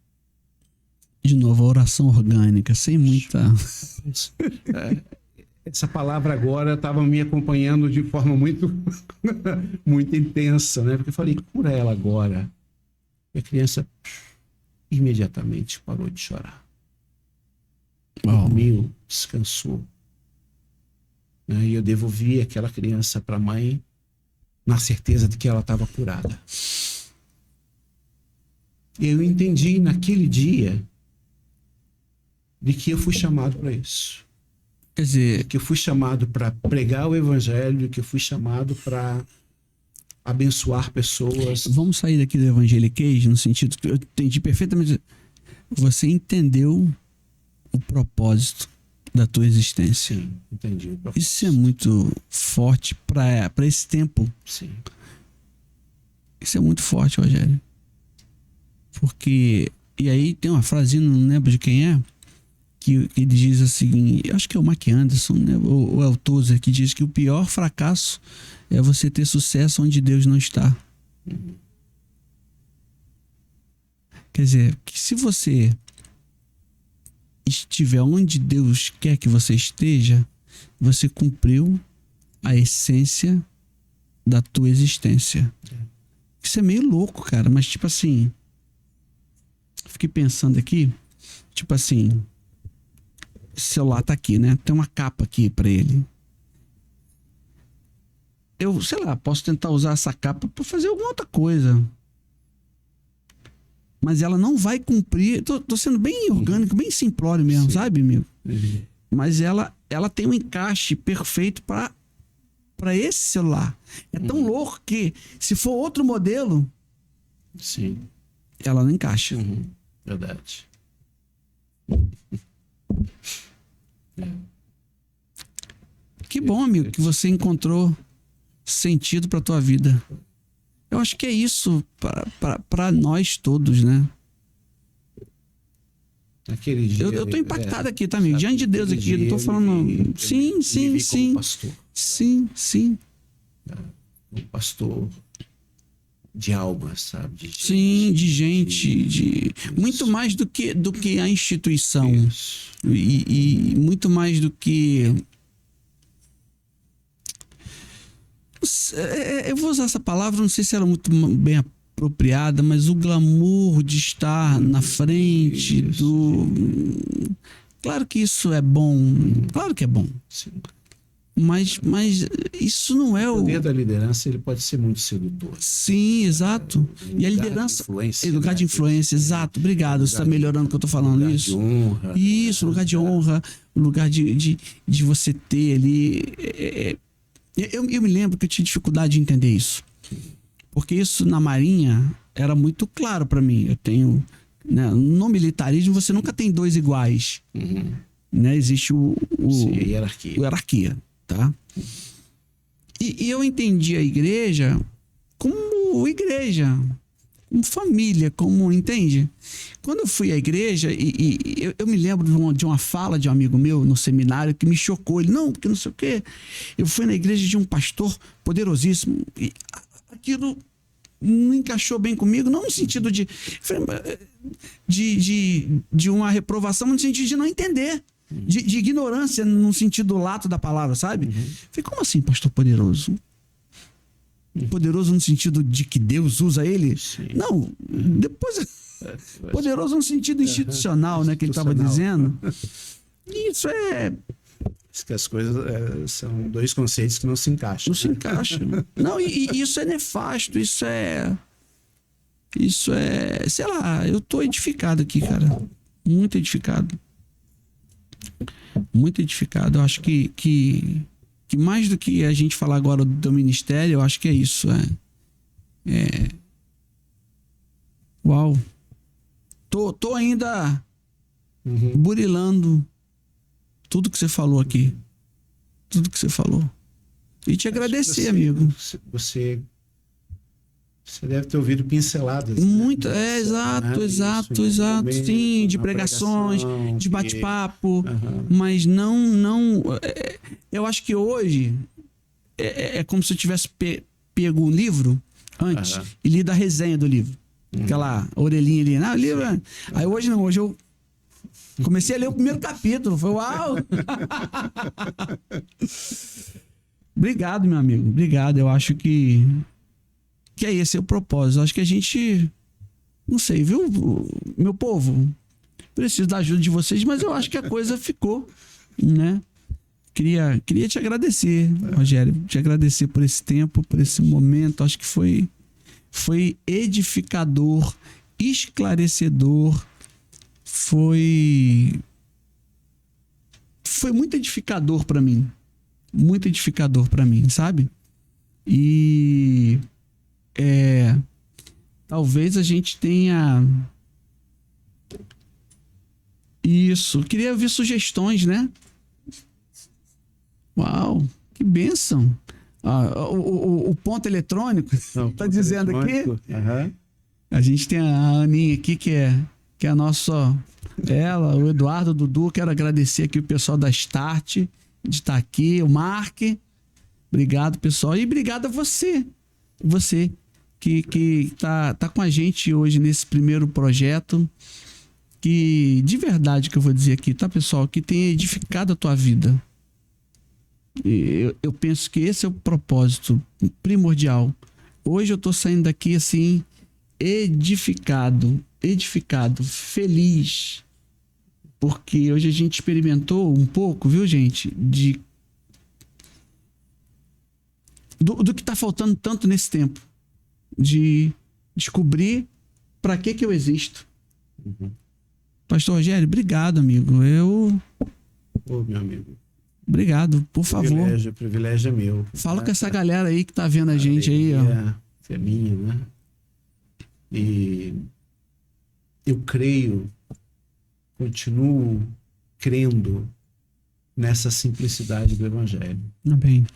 De novo, a oração orgânica, sem muita... Essa palavra agora estava me acompanhando de forma muito, muito intensa, né? Porque eu falei: cura ela agora. E a criança imediatamente parou de chorar. Dormiu, descansou. E eu devolvi aquela criança para a mãe na certeza de que ela estava curada. E eu entendi naquele dia de que eu fui chamado para isso. Quer dizer, que eu fui chamado para pregar o evangelho, que eu fui chamado para abençoar pessoas. Vamos sair daqui do evangeliquez no sentido que eu entendi perfeitamente. Você entendeu o propósito da tua existência. Sim, entendi. Isso é muito forte para esse tempo. Sim. Isso é muito forte, Rogério. Porque... E aí tem uma frase, não lembro de quem é, que ele diz assim, acho que é o Mark Anderson, né? Ou é o Tozer, que diz que o pior fracasso é você ter sucesso onde Deus não está. Quer dizer, que se você estiver onde Deus quer que você esteja, você cumpriu a essência da tua existência. Isso é meio louco, cara, mas tipo assim, fiquei pensando aqui, tipo assim, esse celular tá aqui, né? Tem uma capa aqui pra ele. Eu, sei lá, posso tentar usar essa capa pra fazer alguma outra coisa. Mas ela não vai cumprir. Tô sendo bem orgânico, bem simplório mesmo, sim, sabe, amigo? Mas ela tem um encaixe perfeito para esse celular. É tão louco que, se for outro modelo, sim, ela não encaixa. Verdade. Que bom, amigo, que você encontrou sentido para tua vida. Eu acho que é isso para nós todos, né? Naquele dia, eu tô impactado aqui, tá, amigo? Diante de Deus aqui, não tô falando... Sim. Pastor. Sim. Um pastor de alma, sabe? Sim, de gente, muito mais do que a instituição. E muito mais do que... Eu vou usar essa palavra, não sei se ela é muito bem apropriada, mas o glamour de estar na frente do... Claro que isso é bom, claro que é bom. Sim. Mas isso não é o... O poder da liderança, ele pode ser muito sedutor. Sim, exato. E a liderança é lugar de influência, exato. Obrigado, você está melhorando o que eu estou falando. Lugar isso. De honra. Isso, lugar de honra, lugar de você ter ali... Eu me lembro que eu tinha dificuldade de entender isso. Porque isso na Marinha era muito claro para mim. Eu tenho... Né, no militarismo você nunca tem dois iguais. Né? Existe Sim, a hierarquia. A hierarquia, tá? E eu entendi a igreja como igreja, como família, como... Entende? Quando eu fui à igreja, eu me lembro de uma fala de um amigo meu no seminário que me chocou. Ele, não, porque não sei o quê. Eu fui na igreja de um pastor poderosíssimo e aquilo não encaixou bem comigo, não no sentido de uma reprovação, mas no sentido de não entender. De ignorância no sentido lato da palavra, sabe? Falei, como assim, pastor poderoso? Poderoso no sentido de que Deus usa ele? Sim. Não, depois... Poderoso no sentido institucional, né? Que ele estava dizendo. Isso é... Diz que as coisas são dois conceitos que não se encaixam. Não se encaixam. Não, e isso é nefasto, isso é... Sei lá, eu tô edificado aqui, cara. Muito edificado. Muito edificado. Eu acho que mais do que a gente falar agora do teu ministério, eu acho que é isso. Uau. Tô ainda burilando tudo que você falou aqui. Tudo que você falou. E te agradecer, amigo. Você deve ter ouvido pinceladas. Muito, né? exato. Momento, Sim, de pregações, pregação, de bate-papo. Aham. Mas não. Eu acho que hoje é como se eu tivesse pego um livro antes Aham. e lido a resenha do livro. Aquela orelhinha ali. Não, o livro. Aí hoje não, hoje eu comecei a ler o primeiro capítulo. Foi uau! Obrigado, meu amigo. Obrigado. Eu acho que é esse o propósito. Eu acho que a gente. Não sei, viu, meu povo? Preciso da ajuda de vocês, mas eu acho que a coisa ficou, né? Queria te agradecer, Rogério. Te agradecer por esse tempo, por esse momento. Acho que foi edificador, esclarecedor. Foi muito edificador para mim. Muito edificador para mim, sabe? E talvez a gente tenha isso. Queria ver sugestões, né? Uau, que bênção. O ponto eletrônico tá dizendo aqui. Aham. A gente tem a Aninha aqui que é a nossa. Ela, o Eduardo, o Dudu. Quero agradecer aqui o pessoal da Start de estar aqui, o Mark. Obrigado, pessoal. E obrigado a você. Você que tá com a gente hoje nesse primeiro projeto. Que, de verdade, que eu vou dizer aqui, tá, pessoal? Que tem edificado a tua vida. Eu penso que esse é o propósito primordial. Hoje eu tô saindo daqui assim, edificado, feliz. Porque hoje a gente experimentou um pouco, viu, gente? Do que tá faltando tanto nesse tempo. De descobrir para que eu existo. Pastor Rogério, obrigado, amigo. Ô, meu amigo. Obrigado, por favor. O privilégio é meu. Fala com essa galera aí que tá vendo a gente aí, ó. É minha, né? E eu continuo crendo nessa simplicidade do Evangelho. Amém.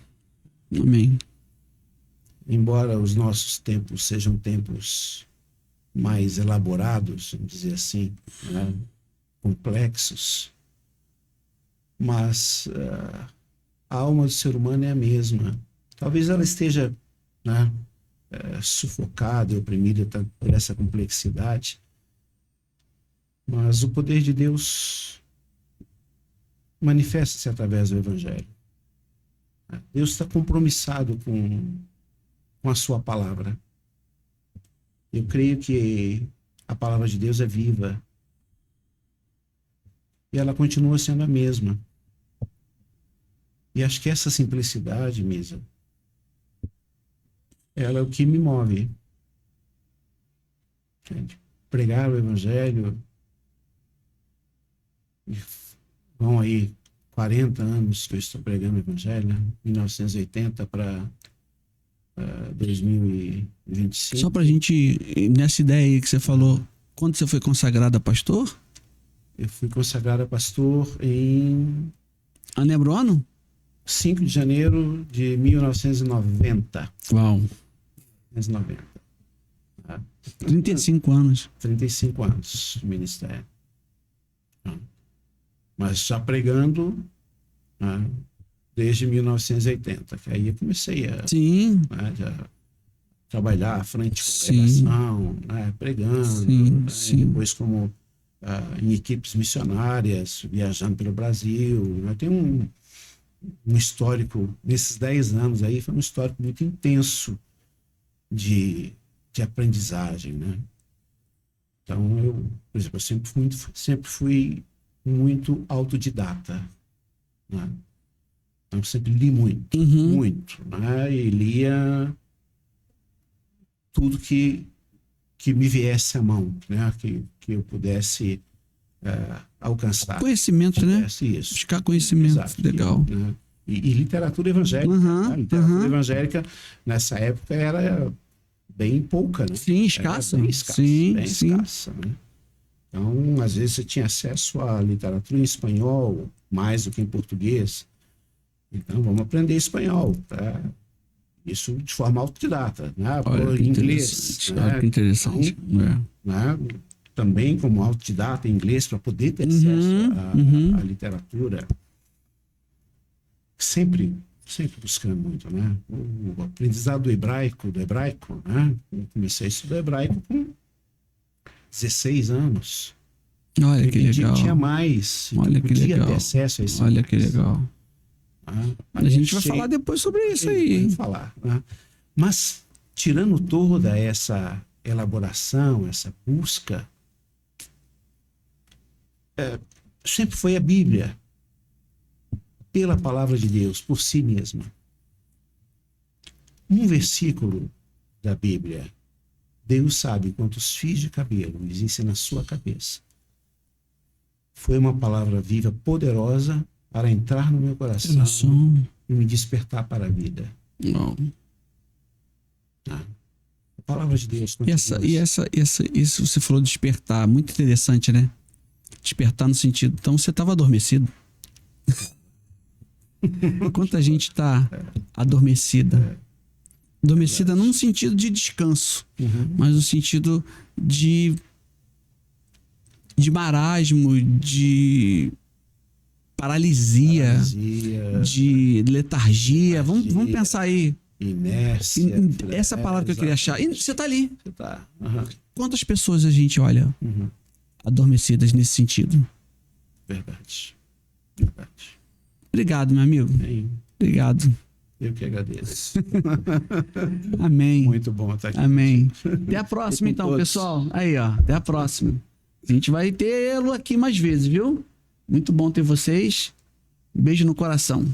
Amém. Embora os nossos tempos sejam tempos mais elaborados, vamos dizer assim, né? Complexos, mas a alma do ser humano é a mesma. Talvez ela esteja, né, sufocada e oprimida por essa complexidade, mas o poder de Deus manifesta-se através do Evangelho. Deus está compromissado com a sua palavra. Eu creio que a palavra de Deus é viva e ela continua sendo a mesma. E acho que essa simplicidade, Misa, ela é o que me move. Pregar o Evangelho. Vão aí 40 anos que eu estou pregando o Evangelho, né? 1980 para 2025. Só pra gente, nessa ideia aí que você falou, quando você foi consagrado a pastor? Eu fui consagrado a pastor em... Lembra o ano? 5 de janeiro de 1990. Uau. 1990. 35 anos. 35 anos de ministério. Mas já pregando, né, desde 1980, que aí eu comecei a trabalhar à frente de congregação, né, pregando, depois como em equipes missionárias, viajando pelo Brasil. Eu tenho um histórico, nesses 10 anos aí, foi um histórico muito intenso de aprendizagem, né? Então, eu, por exemplo, eu sempre fui muito autodidata, né? Então, eu sempre li muito, muito, né? E lia tudo que me viesse à mão, né? Que eu pudesse alcançar. Conhecimento, né? Isso. Buscar conhecimento. Exato. Legal. Né? E literatura evangélica. Né? Literatura evangélica, nessa época, era bem pouca, né? Sim, escassa. Bem escassa, Sim, bem sim. escassa, né? Então, às vezes, você tinha acesso à literatura em espanhol, mais do que em português. Então, vamos aprender espanhol, tá? Isso de forma autodidata, né? Olha que inglês. interessante. Olha que interessante. Então, né? Também como autodidata em inglês, para poder ter acesso à literatura. Sempre buscando muito, né? O aprendizado do hebraico, né? Eu comecei a estudar hebraico com 16 anos. Olha que legal. Tinha mais. Olha que podia legal. ter acesso a isso. Olha que legal. A gente vai achei... falar depois sobre isso aí. Vamos falar, né? Mas, tirando toda essa elaboração, essa busca, sempre foi a Bíblia, pela palavra de Deus, por si mesma. Um versículo da Bíblia, Deus sabe quantos fios de cabelo existem na sua cabeça. Foi uma palavra viva, poderosa, para entrar no meu coração e me despertar para a vida. Não. A palavra de Deus. Isso você falou de despertar, muito interessante, né? Despertar no sentido, então você estava adormecido. Quanta gente está adormecida. Adormecida não no sentido de descanso, mas no sentido de marasmo, de paralisia, de letargia. Vamos pensar aí. Inércia. Essa palavra que eu queria achar. E você tá ali. Você tá. Quantas pessoas a gente olha adormecidas nesse sentido? Verdade. Obrigado, meu amigo. Bem, Obrigado. eu que agradeço. Amém. Muito bom estar aqui. Amém. Até a próxima, então, todos. pessoal. Aí, ó. Até a próxima. A gente vai tê-lo aqui mais vezes, viu? Muito bom ter vocês. Beijo no coração.